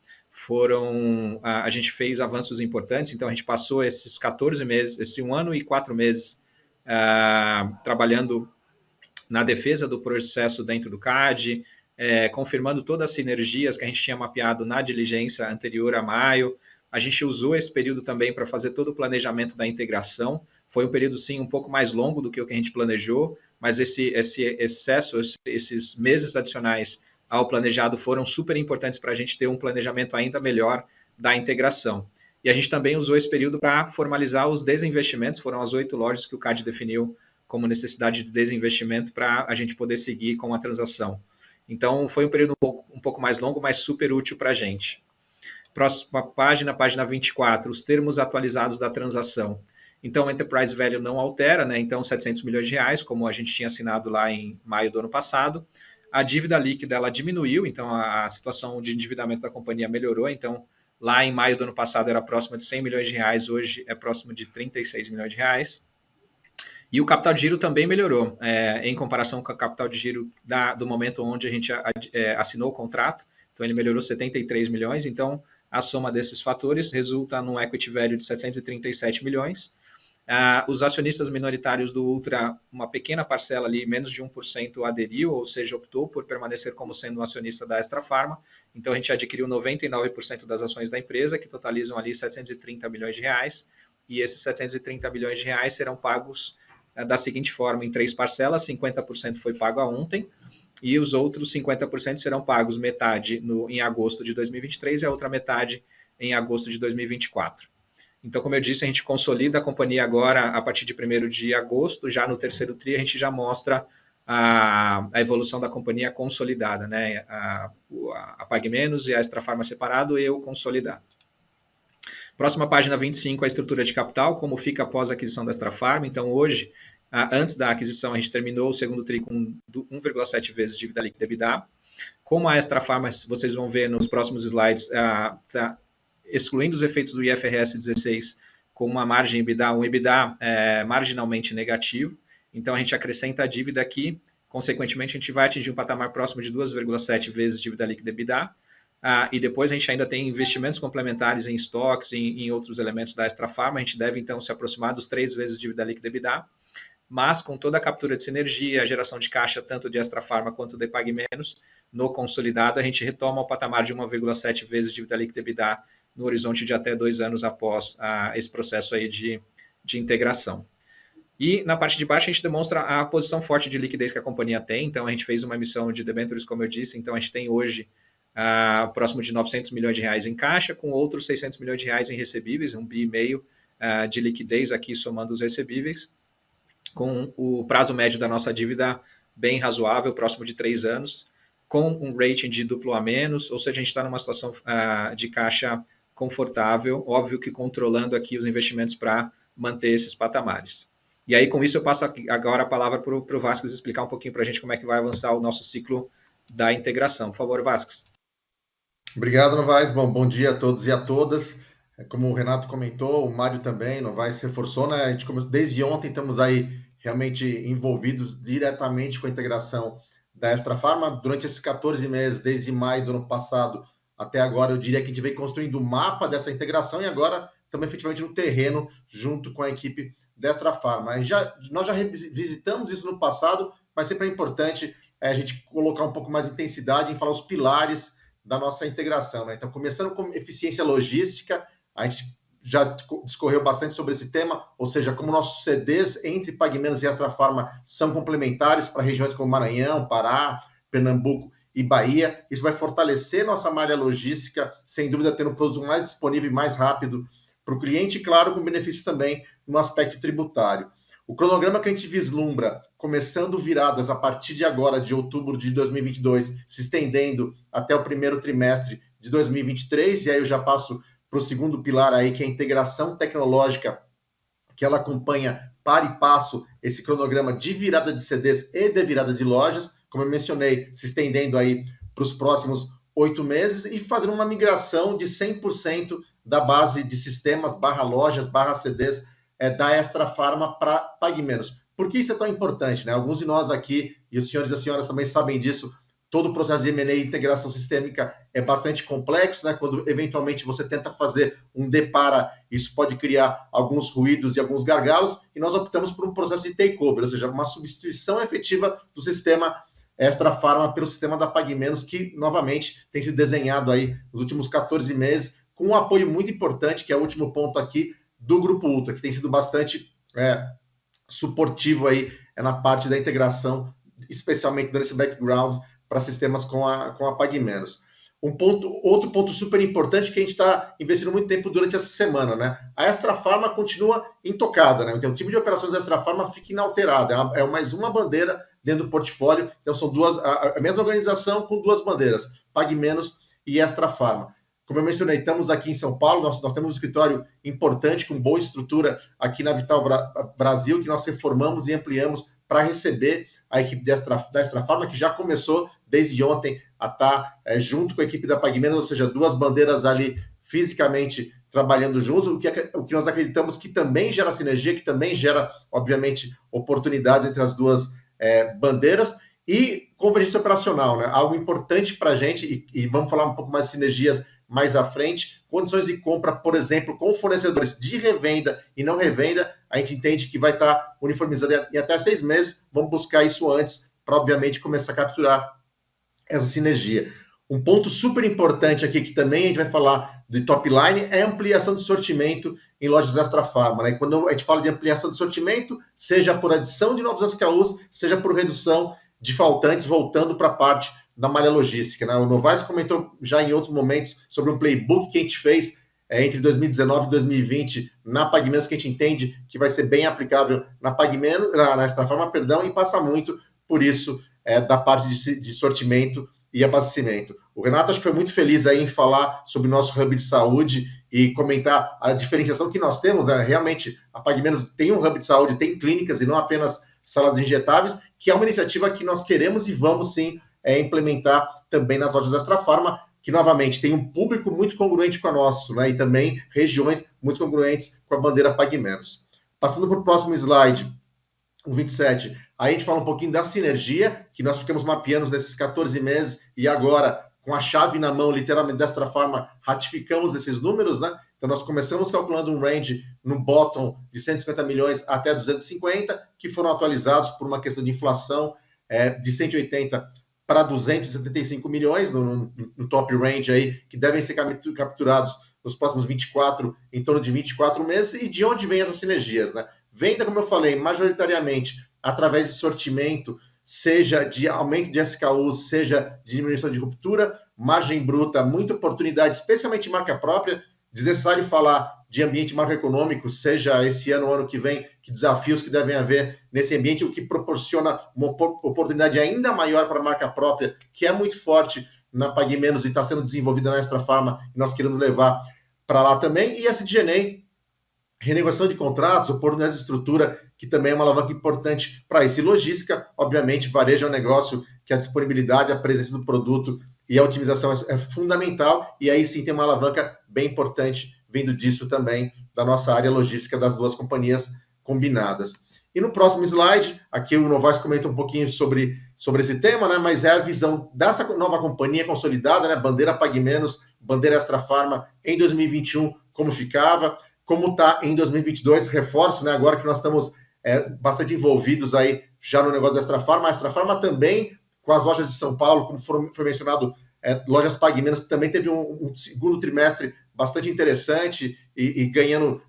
Speaker 3: a gente fez avanços importantes. Então, a gente passou esses 14 meses, esse 1 ano e 4 meses, trabalhando na defesa do processo dentro do CAD, confirmando todas as sinergias que a gente tinha mapeado na diligência anterior a maio. A gente usou esse período também para fazer todo o planejamento da integração. Foi um período, sim, um pouco mais longo do que o que a gente planejou, mas esse excesso, esses meses adicionais ao planejado foram super importantes para a gente ter um planejamento ainda melhor da integração. E a gente também usou esse período para formalizar os desinvestimentos. Foram as 8 lojas que o CAD definiu como necessidade de desinvestimento para a gente poder seguir com a transação. Então, foi um período um pouco mais longo, mas super útil para a gente. Próxima página, página 24, os termos atualizados da transação. Então, o Enterprise Value não altera, né? Então, 700 milhões de reais, como a gente tinha assinado lá em maio do ano passado. A dívida líquida, ela diminuiu, então a situação de endividamento da companhia melhorou. Então, lá em maio do ano passado era próxima de 100 milhões de reais, hoje é próximo de 36 milhões de reais. E o capital de giro também melhorou, em comparação com o capital de giro do momento onde a gente assinou o contrato. Então, ele melhorou 73 milhões. Então, a soma desses fatores resulta num equity value de 737 milhões. Os acionistas minoritários do Ultra, uma pequena parcela ali, menos de 1%, aderiu, ou seja, optou por permanecer como sendo um acionista da Extra Pharma. Então, a gente adquiriu 99% das ações da empresa, que totalizam ali 730 milhões de reais. E esses 730 milhões de reais serão pagos da seguinte forma, em 3 parcelas, 50% foi pago ontem, e os outros 50% serão pagos metade em agosto de 2023 e a outra metade em agosto de 2024. Então, como eu disse, a gente consolida a companhia agora a partir de 1º de agosto, já no terceiro TRI a gente já mostra a evolução da companhia consolidada, né? A PagMenos e a Extra Pharma separado e o consolidado. Próxima página 25, a estrutura de capital, como fica após a aquisição da Extra Pharma. Então, hoje, antes da aquisição, a gente terminou o segundo TRI com 1,7 vezes dívida líquida EBITDA. Como a Extra Pharma, vocês vão ver nos próximos slides, excluindo os efeitos do IFRS 16, com uma margem EBITDA, um EBITDA marginalmente negativo. Então, a gente acrescenta a dívida aqui, consequentemente, a gente vai atingir um patamar próximo de 2,7 vezes dívida líquida EBITDA. E depois a gente ainda tem investimentos complementares em estoques, em outros elementos da Extra Pharma. A gente deve, então, se aproximar dos 3 vezes dívida líquida EBITDA, mas com toda a captura de sinergia, a geração de caixa, tanto de Extra Pharma quanto de PagMenos, no consolidado, a gente retoma o patamar de 1,7 vezes dívida líquida EBITDA no horizonte de até 2 anos após esse processo aí de integração. E na parte de baixo a gente demonstra a posição forte de liquidez que a companhia tem. Então, a gente fez uma emissão de debêntures, como eu disse. Então, a gente tem hoje próximo de 900 milhões de reais em caixa, com outros 600 milhões de reais em recebíveis, 1,5 bi de liquidez aqui somando os recebíveis, com o prazo médio da nossa dívida bem razoável, próximo de 3 anos, com um rating de duplo A-, ou seja, a gente está numa situação de caixa confortável, óbvio que controlando aqui os investimentos para manter esses patamares. E aí, com isso, eu passo agora a palavra para o Vasquez explicar um pouquinho para a gente como é que vai avançar o nosso ciclo da integração. Por favor, Vasquez.
Speaker 5: Obrigado, Novaes. Bom dia a todos e a todas. Como o Renato comentou, o Mário também, Novaes reforçou, né? A gente desde ontem estamos aí realmente envolvidos diretamente com a integração da Extra Pharma. Durante esses 14 meses, desde maio do ano passado até agora, eu diria que a gente vem construindo o mapa dessa integração e agora estamos efetivamente no terreno junto com a equipe da Extra Pharma. Nós já revisitamos isso no passado, mas sempre é importante a gente colocar um pouco mais de intensidade em falar os pilares da nossa integração, né? Então, começando com eficiência logística, a gente já discorreu bastante sobre esse tema, ou seja, como nossos CDs entre PagMenos e Extra Pharma são complementares para regiões como Maranhão, Pará, Pernambuco e Bahia. Isso vai fortalecer nossa malha logística, sem dúvida, tendo um produto mais disponível e mais rápido para o cliente, e, claro, com benefícios também no aspecto tributário. O cronograma que a gente vislumbra, começando viradas a partir de agora, de outubro de 2022, se estendendo até o primeiro trimestre de 2023, e aí eu já passo para o segundo pilar aí, que é a integração tecnológica, que ela acompanha para e passo esse cronograma de virada de CDs e de virada de lojas, como eu mencionei, se estendendo aí para os próximos 8 meses e fazendo uma migração de 100% da base de sistemas, /lojas, /CDs da Extra Farma para PagMenos. Por que isso é tão importante, né? Alguns de nós aqui, e os senhores e as senhoras também sabem disso, todo o processo de M&A e integração sistêmica é bastante complexo, né? Quando eventualmente você tenta fazer um depara, isso pode criar alguns ruídos e alguns gargalos, e nós optamos por um processo de takeover, ou seja, uma substituição efetiva do sistema Extra Farma pelo sistema da PagMenos, que novamente tem sido desenhado aí nos últimos 14 meses, com um apoio muito importante, que é o último ponto aqui, do Grupo Ultra, que tem sido bastante suportivo aí na parte da integração, especialmente dando esse background para sistemas com a PagMenos. Outro ponto super importante que a gente está investindo muito tempo durante essa semana, né? A Extra Farma continua intocada, né? Então, o time de operações da Extra Farma fica inalterado, é mais uma bandeira dentro do portfólio, então são a mesma organização com duas bandeiras, PagMenos e Extra Farma. Como eu mencionei, estamos aqui em São Paulo, nós temos um escritório importante, com boa estrutura aqui na Vital Brasil, que nós reformamos e ampliamos para receber a equipe da Extra Farma, que já começou desde ontem a estar junto com a equipe da PagMenos, ou seja, duas bandeiras ali fisicamente trabalhando juntos, o que nós acreditamos que também gera sinergia, que também gera, obviamente, oportunidades entre as duas bandeiras, e convergência operacional, né? Algo importante para a gente, e vamos falar um pouco mais de sinergias mais à frente, condições de compra, por exemplo, com fornecedores de revenda e não revenda, a gente entende que vai estar uniformizado em até 6 meses, vamos buscar isso antes, para, obviamente, começar a capturar essa sinergia. Um ponto super importante aqui, que também a gente vai falar de top line, é a ampliação de sortimento em lojas Extra Farma, né? Quando a gente fala de ampliação de sortimento, seja por adição de novos SKUs, seja por redução de faltantes, voltando para a parte da malha logística, né? O Novaes comentou já em outros momentos sobre um playbook que a gente fez entre 2019 e 2020 na PagMenos, que a gente entende que vai ser bem aplicável na PagMenos, na Extra Farma, perdão, e passa muito por isso da parte de sortimento e abastecimento. O Renato acho que foi muito feliz aí em falar sobre o nosso hub de saúde e comentar a diferenciação que nós temos, né? Realmente, a PagMenos tem um hub de saúde, tem clínicas e não apenas salas injetáveis, que é uma iniciativa que nós queremos e vamos sim implementar também nas lojas Extra Farma, que novamente tem um público muito congruente com o nosso, né? E também regiões muito congruentes com a bandeira PagMenos. Passando para o próximo slide, o 27, aí a gente fala um pouquinho da sinergia, que nós ficamos mapeando nesses 14 meses, e agora, com a chave na mão, literalmente, da Extra Farma, ratificamos esses números, né? Então, nós começamos calculando um range no bottom de 150 milhões até 250, que foram atualizados por uma questão de inflação de 180 para 275 milhões no top range aí, que devem ser capturados nos próximos 24, em torno de 24 meses. E de onde vem essas sinergias, né? Venda, como eu falei, majoritariamente através de sortimento, seja de aumento de SKUs, seja de diminuição de ruptura, margem bruta, muita oportunidade, especialmente em marca própria. Desnecessário falar de ambiente macroeconômico, seja esse ano ou ano que vem, que desafios que devem haver nesse ambiente, o que proporciona uma oportunidade ainda maior para a marca própria, que é muito forte na PagMenos e está sendo desenvolvida na Extra Farma, e nós queremos levar para lá também. E a SG&A, renegociação de contratos, oportunidades de estrutura, que também é uma alavanca importante para isso. E logística, obviamente, varejo é um negócio que a disponibilidade, a presença do produto e a otimização é fundamental, e aí sim tem uma alavanca bem importante vindo disso também, da nossa área logística das duas companhias combinadas. E no próximo slide, aqui o Novaes comenta um pouquinho sobre esse tema, né? Mas é a visão dessa nova companhia consolidada, né? Bandeira PagMenos, bandeira Extra Farma, em 2021, como ficava, como está em 2022, reforço, né? Agora que nós estamos bastante envolvidos aí já no negócio da Extra Farma. A Extra Farma também, com as lojas de São Paulo, como foi mencionado, lojas PagMenos, também teve um segundo trimestre bastante interessante e ganhando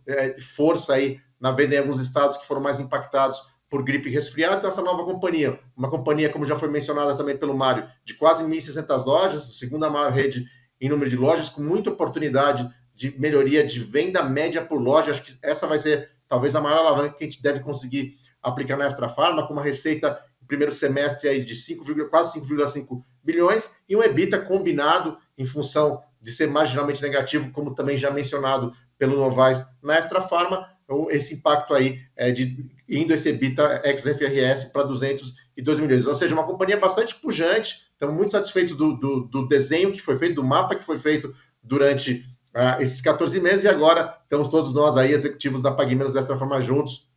Speaker 5: força aí na venda em alguns estados que foram mais impactados por gripe e resfriado. Então, essa nova companhia, uma companhia, como já foi mencionada também pelo Mário, de quase 1.600 lojas, a segunda maior rede em número de lojas, com muita oportunidade de melhoria de venda média por loja. Acho que essa vai ser talvez a maior alavanca que a gente deve conseguir aplicar na Extra Farma, com uma receita no primeiro semestre aí de quase 5,5 bilhões e um EBITDA combinado em função de ser marginalmente negativo, como também já mencionado pelo Novaes na Extra Farma, esse impacto aí de indo esse EBITDA ex-FRS para 202 milhões. Ou seja, uma companhia bastante pujante, estamos muito satisfeitos do desenho que foi feito, do mapa que foi feito durante esses 14 meses, e agora estamos todos nós aí, executivos da PagMenos da Extra Farma juntos,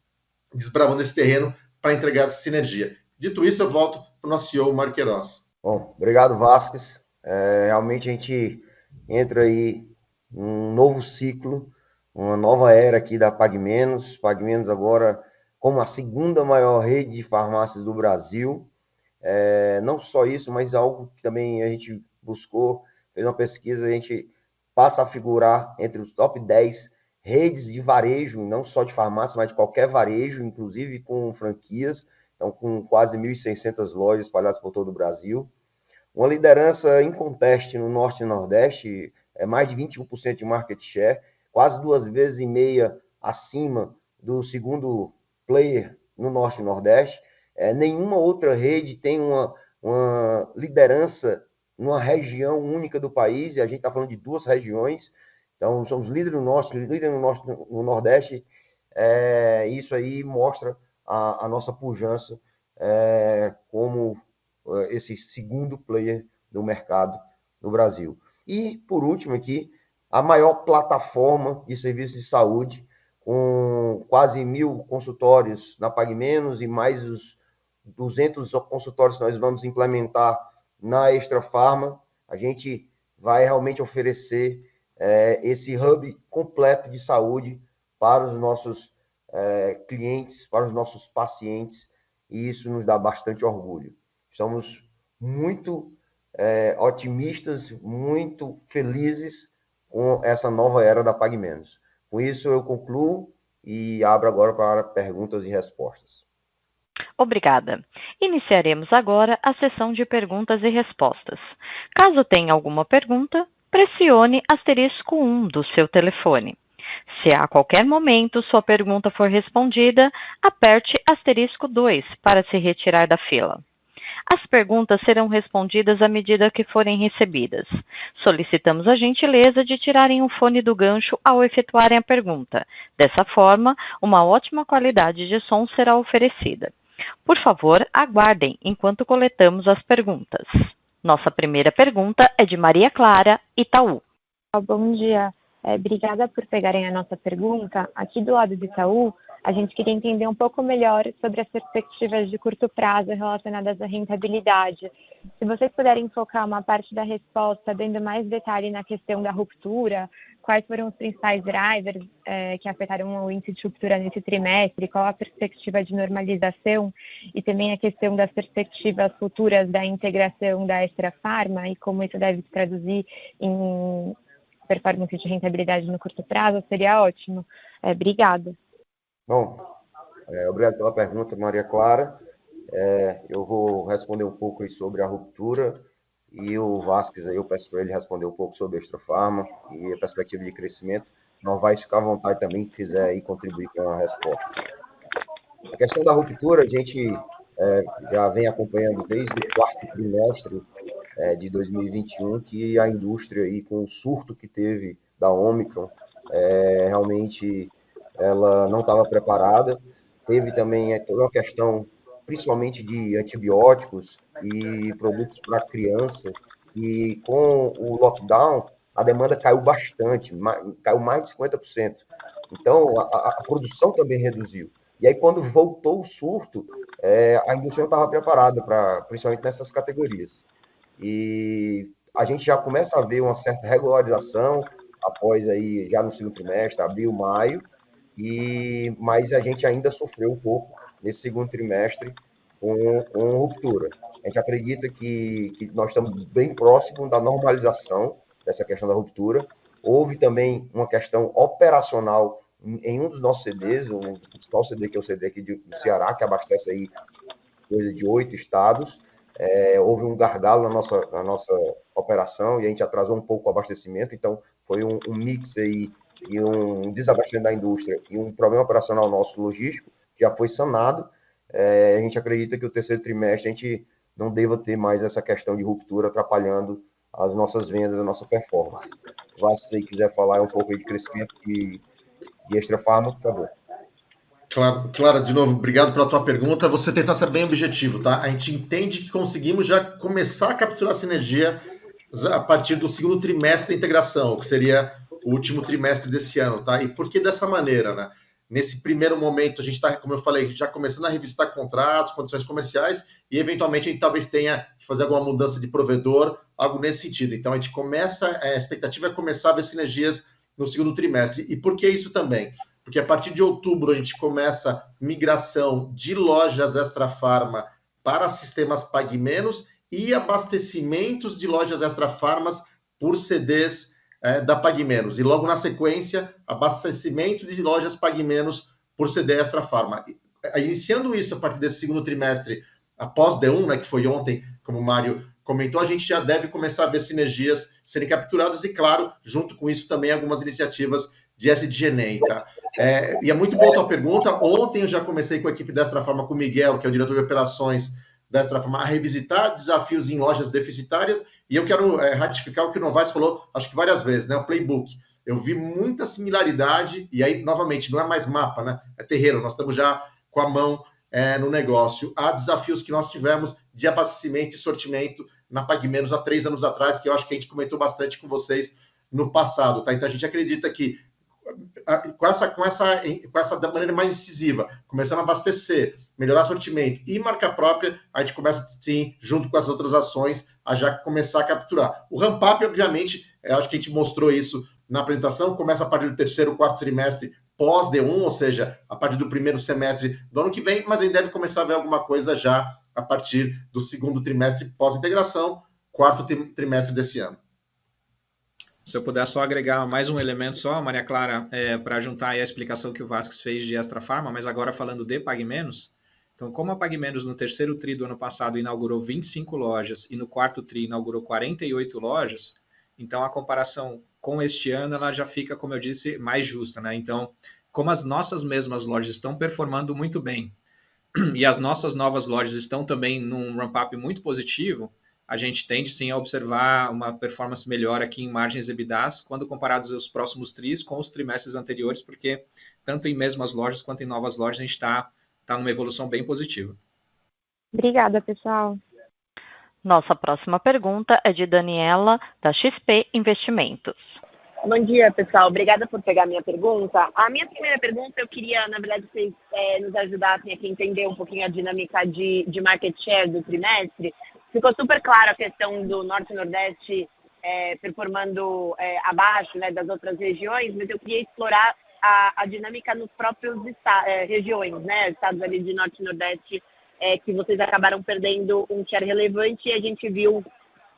Speaker 5: desbravando esse terreno para entregar essa sinergia. Dito isso, eu volto para o nosso CEO, Mário Queiroz.
Speaker 2: Bom, obrigado, Vasques. Realmente a gente entra aí num novo ciclo, uma nova era aqui da PagMenos. PagMenos agora como a segunda maior rede de farmácias do Brasil. Não só isso, mas algo que também a gente buscou, fez uma pesquisa, a gente passa a figurar entre os top 10 redes de varejo, não só de farmácia, mas de qualquer varejo, inclusive com franquias, então com quase 1.600 lojas espalhadas por todo o Brasil. Uma liderança inconteste no Norte e Nordeste, mais de 21% de market share, quase 2,5 vezes acima do segundo player no Norte e Nordeste. Nenhuma outra rede tem uma liderança numa região única do país, e a gente está falando de 2 regiões, então somos líderes no Norte, líder no Nordeste. Isso aí mostra a nossa pujança como esse segundo player do mercado no Brasil. E, por último aqui, a maior plataforma de serviços de saúde, com quase 1.000 consultórios na PagMenos e mais os 200 consultórios que nós vamos implementar na Extra Farma. A gente vai realmente oferecer esse hub completo de saúde para os nossos clientes, para os nossos pacientes, e isso nos dá bastante orgulho. Estamos muito otimistas, muito felizes com essa nova era da PagMenos. Com isso, eu concluo e abro agora para perguntas e respostas.
Speaker 1: Obrigada. Iniciaremos agora a sessão de perguntas e respostas. Caso tenha alguma pergunta, pressione *1 do seu telefone. Se a qualquer momento sua pergunta for respondida, aperte *2 para se retirar da fila. As perguntas serão respondidas à medida que forem recebidas. Solicitamos a gentileza de tirarem o fone do gancho ao efetuarem a pergunta. Dessa forma, uma ótima qualidade de som será oferecida. Por favor, aguardem enquanto coletamos as perguntas. Nossa primeira pergunta é de Maria Clara, Itaú.
Speaker 6: Bom dia. Obrigada por pegarem a nossa pergunta. Aqui do lado do Itaú, a gente queria entender um pouco melhor sobre as perspectivas de curto prazo relacionadas à rentabilidade. Se vocês puderem focar uma parte da resposta, dando mais detalhe na questão da ruptura, quais foram os principais drivers que afetaram o índice de ruptura nesse trimestre, qual a perspectiva de normalização e também a questão das perspectivas futuras da integração da Extra Farma e como isso deve se traduzir em performance de rentabilidade no curto prazo, seria ótimo. Obrigada.
Speaker 2: Bom, obrigado pela pergunta, Maria Clara. Eu vou responder um pouco aí sobre a ruptura, e o Vasques aí eu peço para ele responder um pouco sobre a Extra Farma e a perspectiva de crescimento. Não vai ficar à vontade também, se quiser aí contribuir com a resposta. A questão da ruptura, a gente já vem acompanhando desde o 4º trimestre de 2021, que a indústria aí, com o surto que teve da Omicron, realmente ela não estava preparada. Teve também toda uma questão, principalmente de antibióticos e produtos para criança, e com o lockdown, a demanda caiu bastante, caiu mais de 50%. Então, a produção também reduziu. E aí, quando voltou o surto, a indústria não estava preparada, principalmente nessas categorias. E a gente já começa a ver uma certa regularização após aí, já no segundo trimestre, abril, maio, mas a gente ainda sofreu um pouco nesse segundo trimestre com ruptura. A gente acredita que nós estamos bem próximos da normalização dessa questão da ruptura. Houve também uma questão operacional em um dos nossos CDs, o principal CD, que é o CD aqui do Ceará, que abastece aí coisa de 8 estados. Houve um gargalo na nossa operação e a gente atrasou um pouco o abastecimento, então foi um mix aí e um desabastecimento da indústria e um problema operacional nosso logístico já foi sanado. A gente acredita que o terceiro trimestre a gente não deva ter mais essa questão de ruptura atrapalhando as nossas vendas, a nossa performance. Se você quiser falar um pouco aí de crescimento de Extra Farma, por favor.
Speaker 5: Claro, de novo, obrigado pela tua pergunta. Você tentar ser bem objetivo, tá? A gente entende que conseguimos já começar a capturar sinergia a partir do segundo trimestre da integração, que seria o último trimestre desse ano, tá? E por que dessa maneira, né? Nesse primeiro momento, a gente está, como eu falei, já começando a revisitar contratos, condições comerciais, e eventualmente a gente talvez tenha que fazer alguma mudança de provedor, algo nesse sentido. Então, a gente começa, a expectativa é começar a ver sinergias no segundo trimestre. E por que isso também? Porque a partir de outubro a gente começa migração de lojas Extra Farma para sistemas Pague Menos e abastecimentos de lojas Extra Farmas por CDs da Pague Menos. E logo na sequência, abastecimento de lojas Pague Menos por CD Extra Farma. Iniciando isso a partir desse segundo trimestre, após D1, né, que foi ontem, como o Mário comentou, a gente já deve começar a ver sinergias serem capturadas e, claro, junto com isso também algumas iniciativas de SG&A, tá? E é muito boa a tua pergunta. Ontem eu já comecei com a equipe da Extra Farma, com o Miguel, que é o diretor de operações da Extra Farma, a revisitar desafios em lojas deficitárias, e eu quero ratificar o que o Novaes falou, acho que várias vezes, né? O playbook. Eu vi muita similaridade, e aí, novamente, não é mais mapa, né? É terreiro, nós estamos já com a mão no negócio. Há desafios que nós tivemos de abastecimento e sortimento na Pague Menos há 3 anos atrás, que eu acho que a gente comentou bastante com vocês no passado, tá? Então a gente acredita que com essa da maneira mais incisiva, começando a abastecer, melhorar sortimento e marca própria, a gente começa, sim, junto com as outras ações, a já começar a capturar. O ramp-up, obviamente, acho que a gente mostrou isso na apresentação, começa a partir do terceiro, quarto trimestre pós D1, ou seja, a partir do primeiro semestre do ano que vem, mas a gente deve começar a ver alguma coisa já a partir do segundo trimestre pós-integração, quarto trimestre desse ano.
Speaker 3: Se eu puder só agregar mais um elemento só, Maria Clara, para juntar aí a explicação que o Vasquez fez de Extra Farma, mas agora falando de Pague Menos. Então, como a Pague Menos no terceiro tri do ano passado inaugurou 25 lojas e no quarto tri inaugurou 48 lojas, então a comparação com este ano ela já fica, como eu disse, mais justa, né? Então, como as nossas mesmas lojas estão performando muito bem e as nossas novas lojas estão também num ramp-up muito positivo, a gente tende sim a observar uma performance melhor aqui em margens EBITDAs quando comparados os próximos tris com os trimestres anteriores, porque tanto em mesmas lojas quanto em novas lojas a gente está numa evolução bem positiva.
Speaker 6: Obrigada, pessoal.
Speaker 1: Nossa próxima pergunta é de Daniela, da XP Investimentos.
Speaker 7: Bom dia, pessoal. Obrigada por pegar a minha pergunta. A minha primeira pergunta, eu queria, na verdade, vocês nos ajudassem aqui a entender um pouquinho a dinâmica de market share do trimestre. Ficou super claro a questão do Norte e Nordeste performando abaixo, né, das outras regiões, mas eu queria explorar a dinâmica nos próprios regiões, né, estados ali de Norte e Nordeste, que vocês acabaram perdendo um share relevante e a gente viu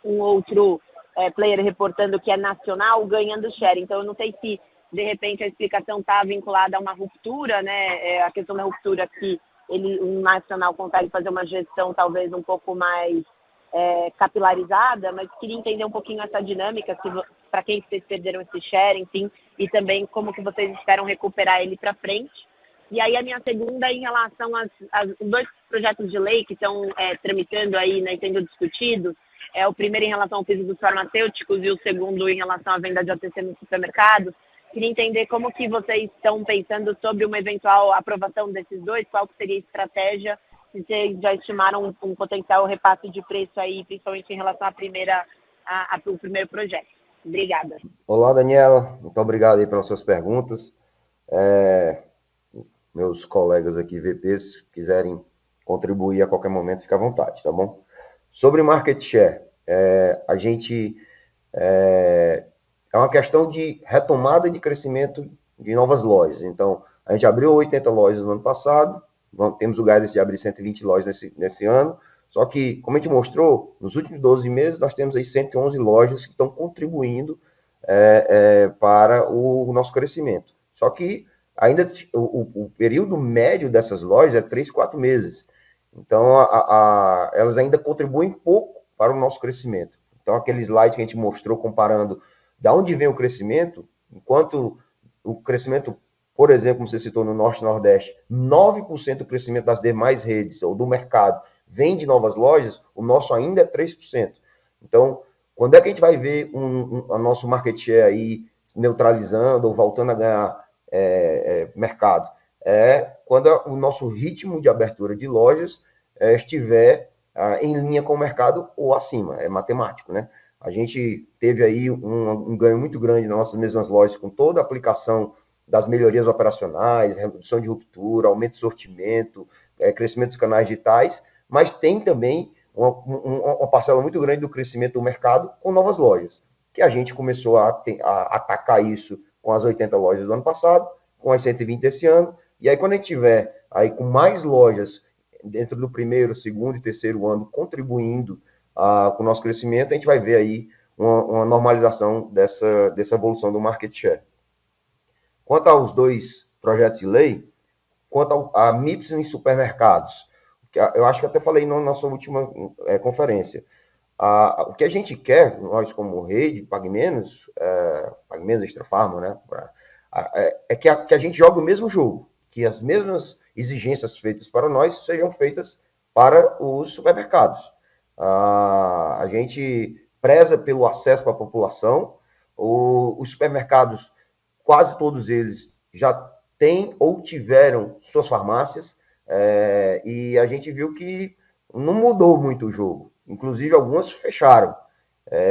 Speaker 7: um outro player reportando que é nacional ganhando share. Então, eu não sei se, de repente, a explicação está vinculada a uma ruptura, né, a questão da ruptura que um nacional consegue fazer uma gestão talvez um pouco mais capilarizada, mas queria entender um pouquinho essa dinâmica, para quem vocês perderam esse share, enfim, e também como que vocês esperam recuperar ele para frente. E aí a minha segunda em relação aos 2 projetos de lei que estão tramitando aí, né, sendo discutidos, o primeiro em relação ao piso dos farmacêuticos e o segundo em relação à venda de OTC nos supermercados. Queria entender como que vocês estão pensando sobre uma eventual aprovação desses 2, qual que seria a estratégia, se vocês já estimaram um potencial repasse de preço aí, principalmente em relação ao primeiro projeto. Obrigada.
Speaker 2: Olá, Daniela. Muito obrigado aí pelas suas perguntas. Meus colegas aqui, VPs, quiserem contribuir a qualquer momento, fica à vontade, tá bom? Sobre market share, a gente... é uma questão de retomada de crescimento de novas lojas. Então, a gente abriu 80 lojas no ano passado, temos o guidance de abrir 120 lojas nesse ano, só que, como a gente mostrou, nos últimos 12 meses, nós temos aí 111 lojas que estão contribuindo para o nosso crescimento. Só que ainda o período médio dessas lojas é 3, 4 meses. Então, elas ainda contribuem pouco para o nosso crescimento. Então, aquele slide que a gente mostrou comparando de onde vem o crescimento, enquanto o crescimento por exemplo, como você citou no Norte e Nordeste, 9% do crescimento das demais redes ou do mercado vem de novas lojas, o nosso ainda é 3%. Então, quando é que a gente vai ver o nosso market share aí neutralizando ou voltando a ganhar mercado? Quando o nosso ritmo de abertura de lojas estiver em linha com o mercado ou acima, é matemático, né? A gente teve aí um ganho muito grande nas nossas mesmas lojas, com toda a aplicação das melhorias operacionais, redução de ruptura, aumento de sortimento, crescimento dos canais digitais, mas tem também uma parcela muito grande do crescimento do mercado com novas lojas, que a gente começou a atacar isso com as 80 lojas do ano passado, com as 120 desse ano, e aí quando a gente tiver aí com mais lojas dentro do primeiro, segundo e terceiro ano contribuindo com o nosso crescimento, a gente vai ver aí uma normalização dessa evolução do market share. Quanto aos dois projetos de lei, quanto a MIPS em supermercados, eu acho que até falei na nossa última conferência, o que a gente quer, nós como rede, Pague Menos, Extra Farma, né, é que a gente jogue o mesmo jogo, que as mesmas exigências feitas para nós sejam feitas para os supermercados. A gente preza pelo acesso para a população, os supermercados, quase todos eles já têm ou tiveram suas farmácias, e a gente viu que não mudou muito o jogo. Inclusive, algumas fecharam,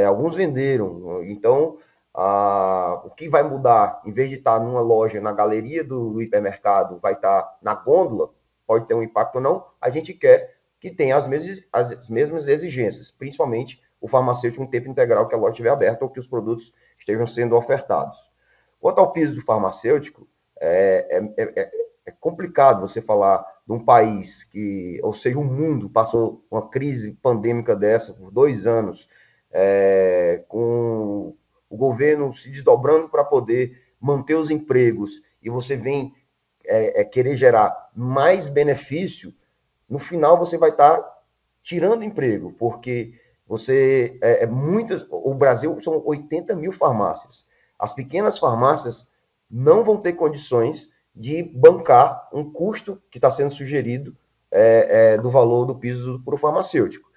Speaker 2: alguns venderam. Então, o que vai mudar, em vez de estar numa loja, na galeria do hipermercado, vai estar na gôndola, pode ter um impacto ou não, a gente quer que tenha as mesmas exigências, principalmente o farmacêutico em tempo integral que a loja estiver aberta ou que os produtos estejam sendo ofertados. Quanto ao piso do farmacêutico, é complicado você falar de um país que, ou seja, o mundo passou uma crise pandêmica dessa por 2 anos, com o governo se desdobrando para poder manter os empregos, e você vem querer gerar mais benefício, no final você vai estar tirando emprego, porque o Brasil são 80 mil farmácias. As pequenas farmácias não vão ter condições de bancar um custo que está sendo sugerido do valor do piso para o farmacêutico.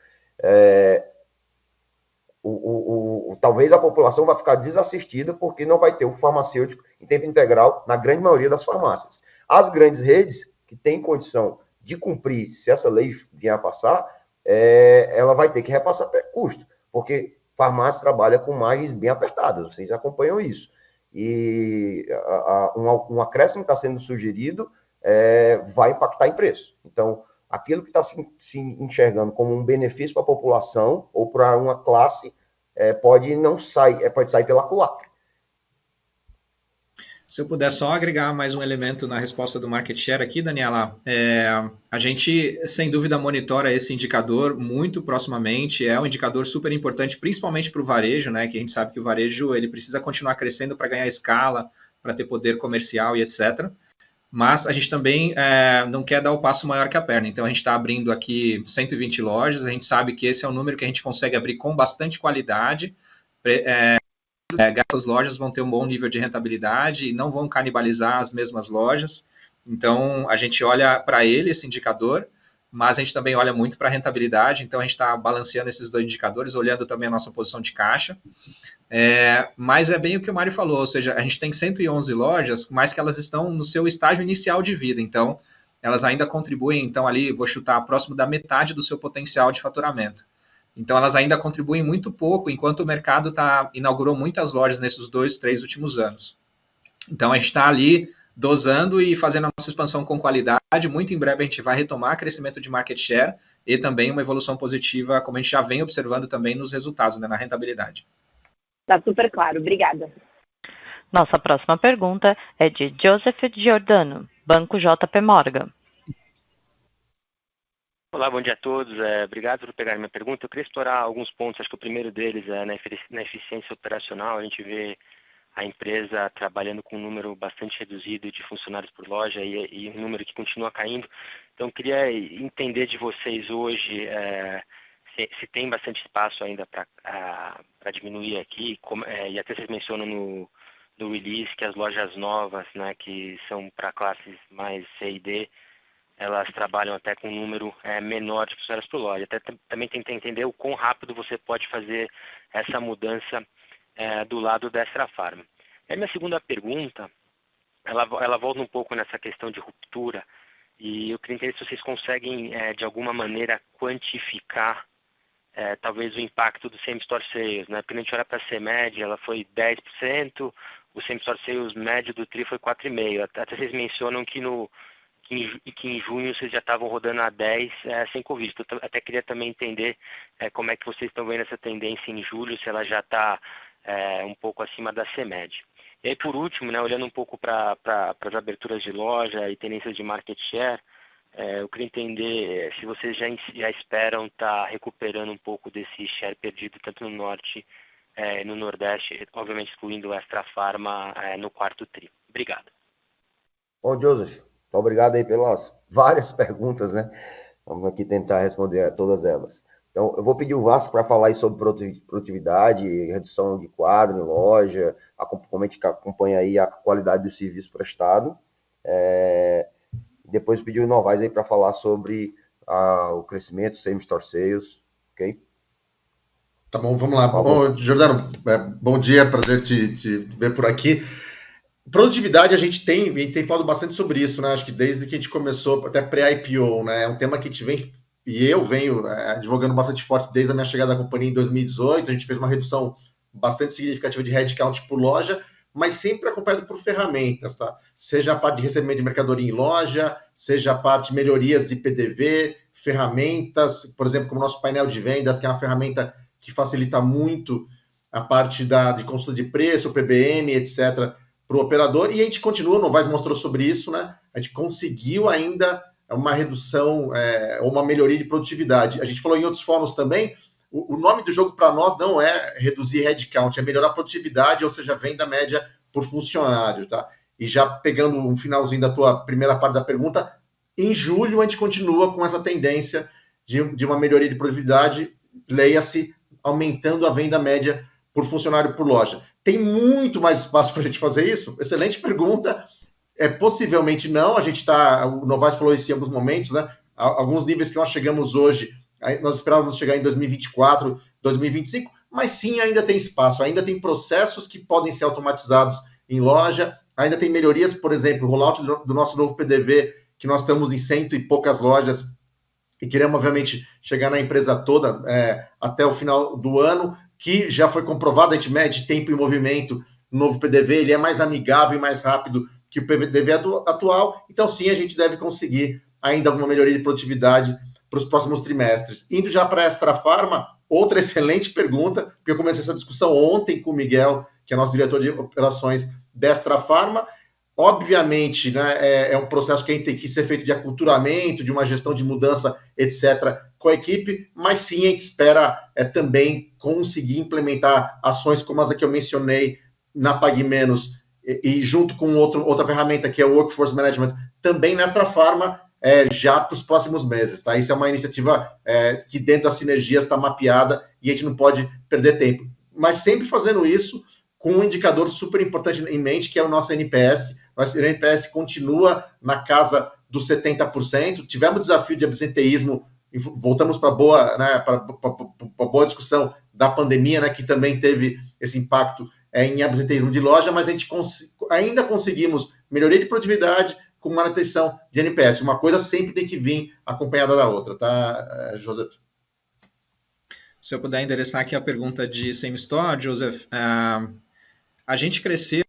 Speaker 2: Talvez a população vai ficar desassistida porque não vai ter o farmacêutico em tempo integral na grande maioria das farmácias. As grandes redes, que têm condição de cumprir, se essa lei vier a passar, ela vai ter que repassar custo, porque farmácia trabalha com margens bem apertadas, vocês acompanham isso. E um acréscimo que está sendo sugerido vai impactar em preço. Então, aquilo que está se enxergando como um benefício para a população ou para uma classe pode sair pela culatra.
Speaker 3: Se eu puder só agregar mais um elemento na resposta do market share aqui, Daniela, a gente, sem dúvida, monitora esse indicador muito proximamente, é um indicador super importante, principalmente para o varejo, né, que a gente sabe que o varejo ele precisa continuar crescendo para ganhar escala, para ter poder comercial e etc., mas a gente também não quer dar o passo maior que a perna, então a gente está abrindo aqui 120 lojas, a gente sabe que esse é um número que a gente consegue abrir com bastante qualidade, as lojas vão ter um bom nível de rentabilidade e não vão canibalizar as mesmas lojas. Então, a gente olha para esse indicador, mas a gente também olha muito para a rentabilidade. Então, a gente está balanceando esses dois indicadores, olhando também a nossa posição de caixa. Mas é bem o que o Mário falou, ou seja, a gente tem 111 lojas, mas que elas estão no seu estágio inicial de vida. Então, elas ainda contribuem, então ali, vou chutar, próximo da metade do seu potencial de faturamento. Então, elas ainda contribuem muito pouco, enquanto o mercado inaugurou muitas lojas nesses 2, 3 últimos anos. Então, a gente está ali dosando e fazendo a nossa expansão com qualidade. Muito em breve a gente vai retomar crescimento de market share e também uma evolução positiva, como a gente já vem observando também nos resultados, né, na rentabilidade.
Speaker 7: Está super claro. Obrigada.
Speaker 1: Nossa próxima pergunta é de Joseph Giordano, Banco JP Morgan.
Speaker 8: Olá, bom dia a todos. Obrigado por pegar minha pergunta. Eu queria explorar alguns pontos. Acho que o primeiro deles é na eficiência operacional. A gente vê a empresa trabalhando com um número bastante reduzido de funcionários por loja e um número que continua caindo. Então, eu queria entender de vocês hoje se tem bastante espaço ainda para diminuir aqui. E até vocês mencionam no release que as lojas novas, né, que são para classes mais C e D, elas trabalham até com um número menor de funcionários por loja. Até também tenta entender o quão rápido você pode fazer essa mudança do lado da Extrafarma. A minha segunda pergunta, ela volta um pouco nessa questão de ruptura, e eu queria entender se vocês conseguem, de alguma maneira, quantificar talvez o impacto do Same Store Sales, né? Porque a gente olha para a CMED, ela foi 10%, o Same Store Sales médio do TRI foi 4,5%. Até vocês mencionam que em junho vocês já estavam rodando a 10% sem Covid. Então, eu até queria também entender como é que vocês estão vendo essa tendência em julho, se ela já está um pouco acima da CMED. E aí, por último, né, olhando um pouco para as aberturas de loja e tendências de market share, eu queria entender se vocês já esperam estar recuperando um pouco desse share perdido, tanto no Norte e no Nordeste, obviamente excluindo o Extrafarma no quarto TRI. Obrigado.
Speaker 2: Bom, Joseph, obrigado aí pelas várias perguntas, né? Vamos aqui tentar responder a todas elas. Então, eu vou pedir o Vasco para falar aí sobre produtividade, redução de quadro em loja, como a gente acompanha aí a qualidade do serviço prestado. Depois pedir o Novaes aí para falar sobre o crescimento, Same Store Sales, ok?
Speaker 5: Tá bom, vamos lá. Bom, Giordano, bom dia, prazer te ver por aqui. Produtividade, a gente tem falado bastante sobre isso, né? Acho que desde que a gente começou, até pré-IPO, né? É um tema que a gente vem, e eu venho advogando bastante forte desde a minha chegada à companhia em 2018. A gente fez uma redução bastante significativa de headcount por loja, mas sempre acompanhado por ferramentas, tá? Seja a parte de recebimento de mercadoria em loja, seja a parte de melhorias de PDV, ferramentas, por exemplo, como o nosso painel de vendas, que é uma ferramenta que facilita muito a parte de consulta de preço, PBM, etc., para o operador, e a gente continua, o Novaes mostrou sobre isso, né? A gente conseguiu ainda uma redução, ou uma melhoria de produtividade. A gente falou em outros fóruns também, o nome do jogo para nós não é reduzir headcount, é melhorar a produtividade, ou seja, venda média por funcionário, tá? E já pegando um finalzinho da tua primeira parte da pergunta, em julho a gente continua com essa tendência de uma melhoria de produtividade, leia-se, aumentando a venda média por funcionário por loja. Tem muito mais espaço para a gente fazer isso? Excelente pergunta. Possivelmente não. A gente o Novaes falou isso em alguns momentos, né? Alguns níveis que nós chegamos hoje, nós esperávamos chegar em 2024, 2025, mas sim, ainda tem espaço, ainda tem processos que podem ser automatizados em loja, ainda tem melhorias, por exemplo, o rollout do nosso novo PDV, que nós estamos em 100 e poucas lojas, e queremos, obviamente, chegar na empresa toda até o final do ano, que já foi comprovado, a gente mede tempo e movimento no novo PDV, ele é mais amigável e mais rápido que o PDV atual, então sim, a gente deve conseguir ainda alguma melhoria de produtividade para os próximos trimestres. Indo já para a Extrafarma, outra excelente pergunta, porque eu comecei essa discussão ontem com o Miguel, que é nosso diretor de operações da Extrafarma. Obviamente, né, é um processo que tem que ser feito de aculturamento, de uma gestão de mudança, etc., com a equipe, mas sim, a gente espera também conseguir implementar ações como as que eu mencionei na PagMenos e junto com outra ferramenta que é o Workforce Management, também na Extrafarma, já para os próximos meses, tá? Isso é uma iniciativa que dentro das sinergias está mapeada e a gente não pode perder tempo. Mas sempre fazendo isso com um indicador super importante em mente, que é o nosso NPS. Nosso NPS continua na casa dos 70%. Tivemos desafio de absenteísmo, voltamos para boa discussão da pandemia, né, que também teve esse impacto em absenteísmo de loja, mas a gente ainda conseguimos melhoria de produtividade com manutenção de NPS. Uma coisa sempre tem que vir acompanhada da outra, tá, Joseph?
Speaker 3: Se eu puder endereçar aqui a pergunta de Same Store, Joseph, a gente cresceu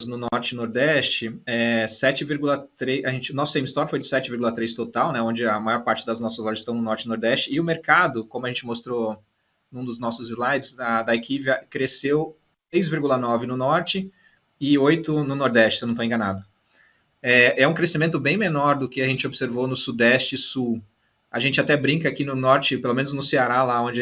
Speaker 3: no Norte e Nordeste 7,3%, nosso Same Store foi de 7,3% total, né, onde a maior parte das nossas lojas estão no Norte e Nordeste, e o mercado, como a gente mostrou num dos nossos slides, da Equivia, cresceu 6,9% no Norte e 8% no Nordeste, se eu não estou enganado. É um crescimento bem menor do que a gente observou no Sudeste e Sul. A gente até brinca aqui no Norte, pelo menos no Ceará, lá onde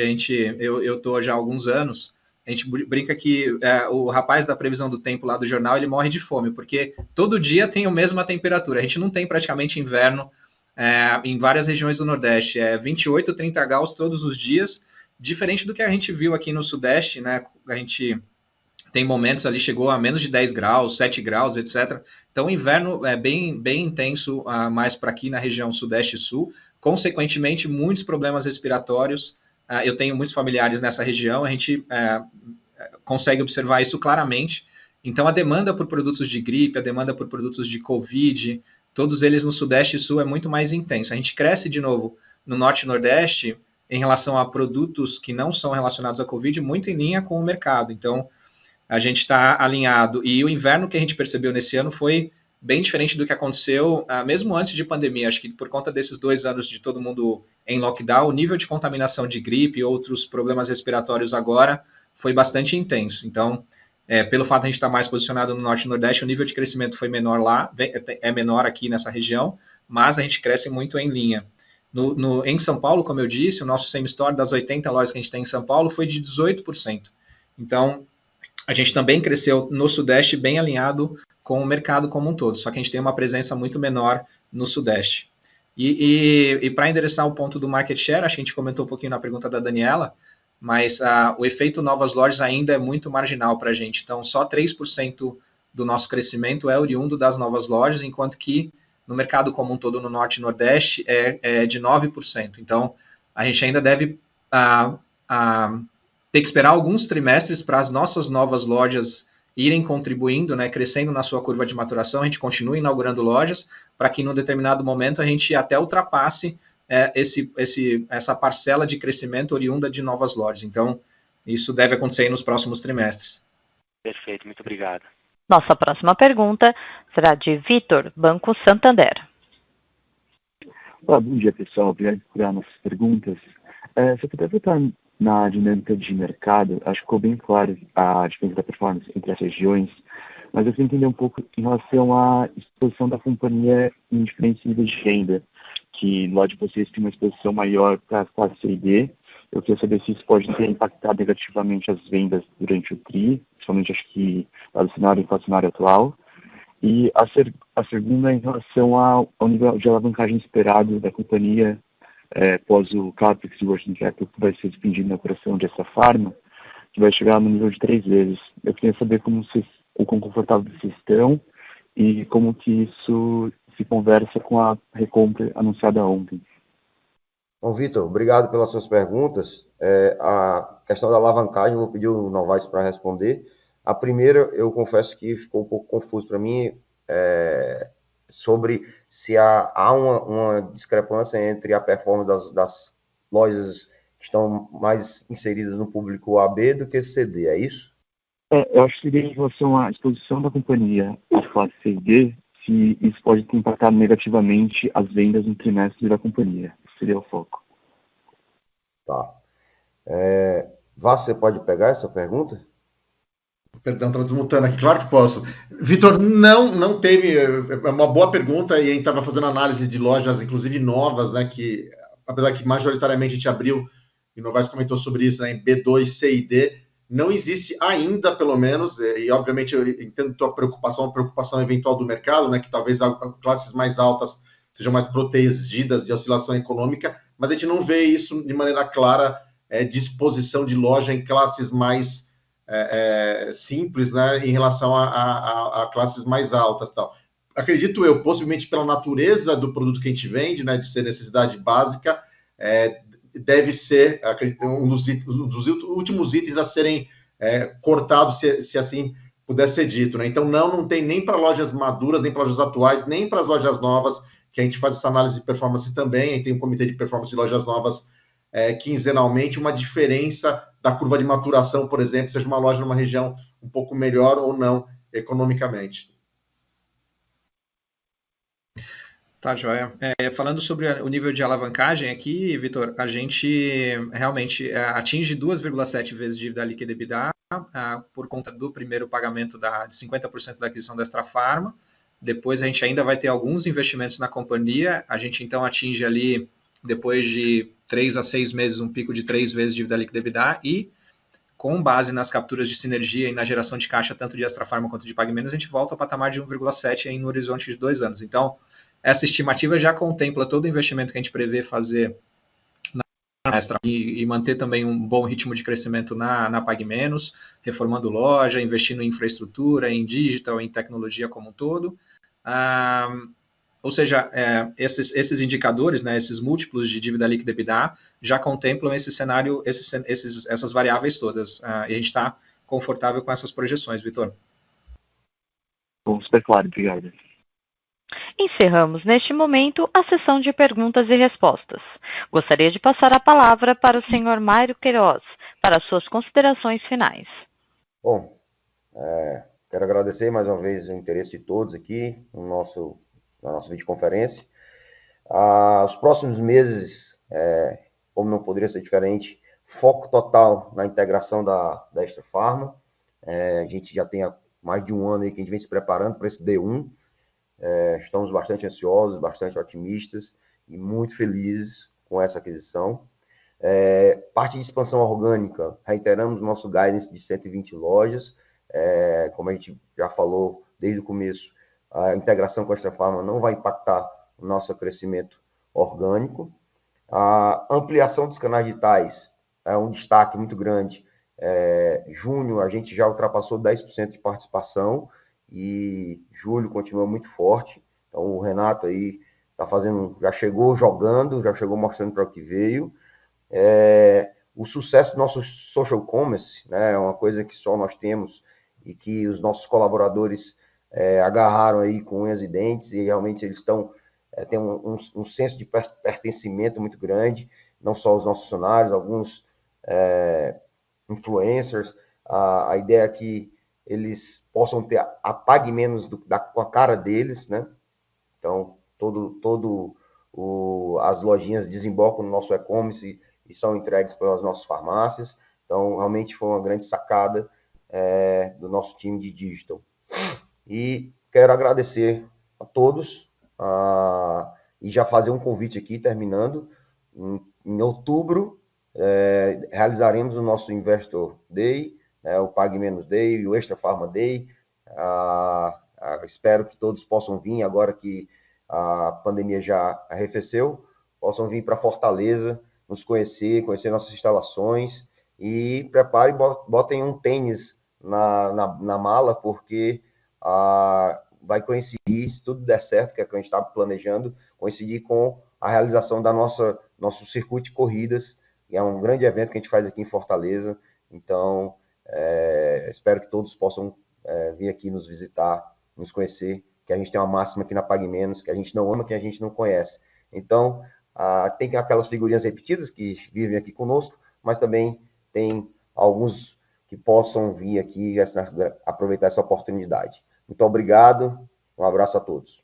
Speaker 3: eu estou já há alguns anos, a gente brinca que o rapaz da previsão do tempo lá do jornal, ele morre de fome, porque todo dia tem a mesma temperatura. A gente não tem praticamente inverno em várias regiões do Nordeste. 28, 30 graus todos os dias, diferente do que a gente viu aqui no Sudeste, né? A gente tem momentos ali, chegou a menos de 10 graus, 7 graus, etc. Então, o inverno é bem intenso, mais para aqui na região sudeste e sul. Consequentemente, muitos problemas respiratórios. Eu tenho muitos familiares nessa região, a gente consegue observar isso claramente. Então, a demanda por produtos de gripe, a demanda por produtos de Covid, todos eles no sudeste e sul é muito mais intenso. A gente cresce, de novo, no norte e nordeste, em relação a produtos que não são relacionados à Covid, muito em linha com o mercado. Então, a gente está alinhado. E o inverno que a gente percebeu nesse ano foi bem diferente do que aconteceu mesmo antes de pandemia. Acho que por conta desses 2 anos de todo mundo em lockdown, o nível de contaminação de gripe e outros problemas respiratórios agora foi bastante intenso. Então, pelo fato de a gente estar mais posicionado no Norte e Nordeste, o nível de crescimento foi menor lá, é menor aqui nessa região, mas a gente cresce muito em linha. Em São Paulo, como eu disse, o nosso same-store das 80 lojas que a gente tem em São Paulo foi de 18%. Então, a gente também cresceu no Sudeste bem alinhado com o mercado como um todo, só que a gente tem uma presença muito menor no Sudeste. E para endereçar o ponto do market share, acho que a gente comentou um pouquinho na pergunta da Daniela, mas o efeito novas lojas ainda é muito marginal para a gente. Então, só 3% do nosso crescimento é oriundo das novas lojas, enquanto que no mercado como um todo, no Norte e Nordeste, é de 9%. Então, a gente ainda deve ter que esperar alguns trimestres para as nossas novas lojas irem contribuindo, né, crescendo na sua curva de maturação. A gente continua inaugurando lojas para que, num determinado momento, a gente até ultrapasse essa parcela de crescimento oriunda de novas lojas. Então, isso deve acontecer nos próximos trimestres.
Speaker 8: Perfeito, muito obrigado.
Speaker 1: Nossa próxima pergunta será de Vitor, Banco Santander.
Speaker 9: Olá, bom dia, pessoal. Obrigado por pegar nossas perguntas. Se eu puder voltar na dinâmica de mercado, acho que ficou bem claro a diferença da performance entre as regiões, mas eu queria entender um pouco em relação à exposição da companhia em diferentes níveis de renda, que lá de vocês tem uma exposição maior para a classe C e D. Eu queria saber se isso pode ter impactado negativamente as vendas durante o TRI, principalmente acho que no cenário inflacionário atual. E a segunda em relação ao nível de alavancagem esperado da companhia após o CAPEX e o Working Capital que vai ser despendido na operação de Extra Farma, que vai chegar no nível de 3 vezes. Eu queria saber o quão confortável vocês estão e como que isso se conversa com a recompra anunciada ontem.
Speaker 2: Bom, Vitor, obrigado pelas suas perguntas. A questão da alavancagem, eu vou pedir o Novaes para responder. A primeira, eu confesso que ficou um pouco confuso para mim, sobre se há uma discrepância entre a performance das lojas que estão mais inseridas no público AB do que CD, é isso?
Speaker 9: Eu acho que seria em relação à exposição da companhia à classe C e D, se isso pode ter impactado negativamente as vendas no trimestre da companhia. Esse seria o foco.
Speaker 2: Tá. Você pode pegar essa pergunta?
Speaker 5: Perdão, estava desmutando aqui. Claro que posso. Vitor, não teve... É uma boa pergunta e a gente estava fazendo análise de lojas, inclusive novas, né, que, apesar que majoritariamente a gente abriu, e o Novaes comentou sobre isso, né, em B2, C e D, não existe ainda, pelo menos, e obviamente eu entendo tua preocupação, a preocupação eventual do mercado, né, que talvez as classes mais altas sejam mais protegidas de oscilação econômica, mas a gente não vê isso de maneira clara, de exposição de loja em classes mais simples, né, em relação a classes mais altas, tal. Acredito eu, possivelmente pela natureza do produto que a gente vende, né, de ser necessidade básica, deve ser um dos últimos itens a serem cortados, se assim puder ser dito, né? Então, não tem nem para lojas maduras, nem para lojas atuais, nem para as lojas novas, que a gente faz essa análise de performance também, e tem um comitê de performance de lojas novas quinzenalmente, uma diferença da curva de maturação, por exemplo, seja uma loja numa região um pouco melhor ou não economicamente.
Speaker 3: Tá, joia. Falando sobre o nível de alavancagem aqui, Vitor, a gente realmente atinge 2,7 vezes dívida líquida EBITDA por conta do primeiro pagamento de 50% da aquisição da Extra Farma. Depois a gente ainda vai ter alguns investimentos na companhia. A gente então atinge ali, depois de 3 a 6 meses, um pico de 3 vezes dívida líquida EBITDA e com base nas capturas de sinergia e na geração de caixa, tanto de Extra Farma quanto de PagMenos, a gente volta ao patamar de 1,7 no horizonte de 2 anos. Então, essa estimativa já contempla todo o investimento que a gente prevê fazer na e manter também um bom ritmo de crescimento na Pague Menos, reformando loja, investindo em infraestrutura, em digital, em tecnologia como um todo. Ou seja, esses indicadores, né, esses múltiplos de dívida líquida EBITDA, já contemplam esse cenário, essas variáveis todas. E a gente está confortável com essas projeções, Vitor.
Speaker 9: Bom, super claro, obrigado.
Speaker 1: Encerramos neste momento a sessão de perguntas e respostas. Gostaria de passar a palavra para o senhor Mário Queiroz, para suas considerações finais.
Speaker 2: Bom, quero agradecer mais uma vez o interesse de todos aqui na nossa videoconferência. Os próximos meses, como não poderia ser diferente, foco total na integração da Extra Pharma. A gente já tem há mais de um ano aí que a gente vem se preparando para esse D1. Estamos bastante ansiosos, bastante otimistas e muito felizes com essa aquisição. Parte de expansão orgânica, reiteramos nosso guidance de 120 lojas. Como a gente já falou desde o começo, a integração com a Extra Pharma não vai impactar o nosso crescimento orgânico. A ampliação dos canais digitais é um destaque muito grande. Junho, a gente já ultrapassou 10% de participação e julho continua muito forte. Então, o Renato aí já chegou jogando, já chegou mostrando para o que veio. O sucesso do nosso social commerce, né, é uma coisa que só nós temos e que os nossos colaboradores agarraram aí com unhas e dentes, e realmente eles têm um senso de pertencimento muito grande, não só os nossos funcionários, alguns influencers. A ideia é que eles possam ter a Pague Menos com a cara deles, né? Então, as lojinhas desembocam no nosso e-commerce e são entregues pelas nossas farmácias. Então, realmente foi uma grande sacada do nosso time de digital. E quero agradecer a todos e já fazer um convite aqui, terminando. Em outubro, realizaremos o nosso Investor Day, o Pague Menos Day e o Extra Pharma Day. Espero que todos possam vir, agora que a pandemia já arrefeceu, possam vir para Fortaleza, nos conhecer nossas instalações e preparem, botem um tênis na mala, porque vai coincidir, se tudo der certo, que é o que a gente está planejando, coincidir com a realização da nosso circuito de corridas, que é um grande evento que a gente faz aqui em Fortaleza. Então, espero que todos possam vir aqui nos visitar, nos conhecer, que a gente tem uma máxima aqui na Pague Menos, que a gente não ama quem a gente não conhece. Então, tem aquelas figurinhas repetidas que vivem aqui conosco, mas também tem alguns que possam vir aqui e aproveitar essa oportunidade. Muito obrigado, um abraço a todos.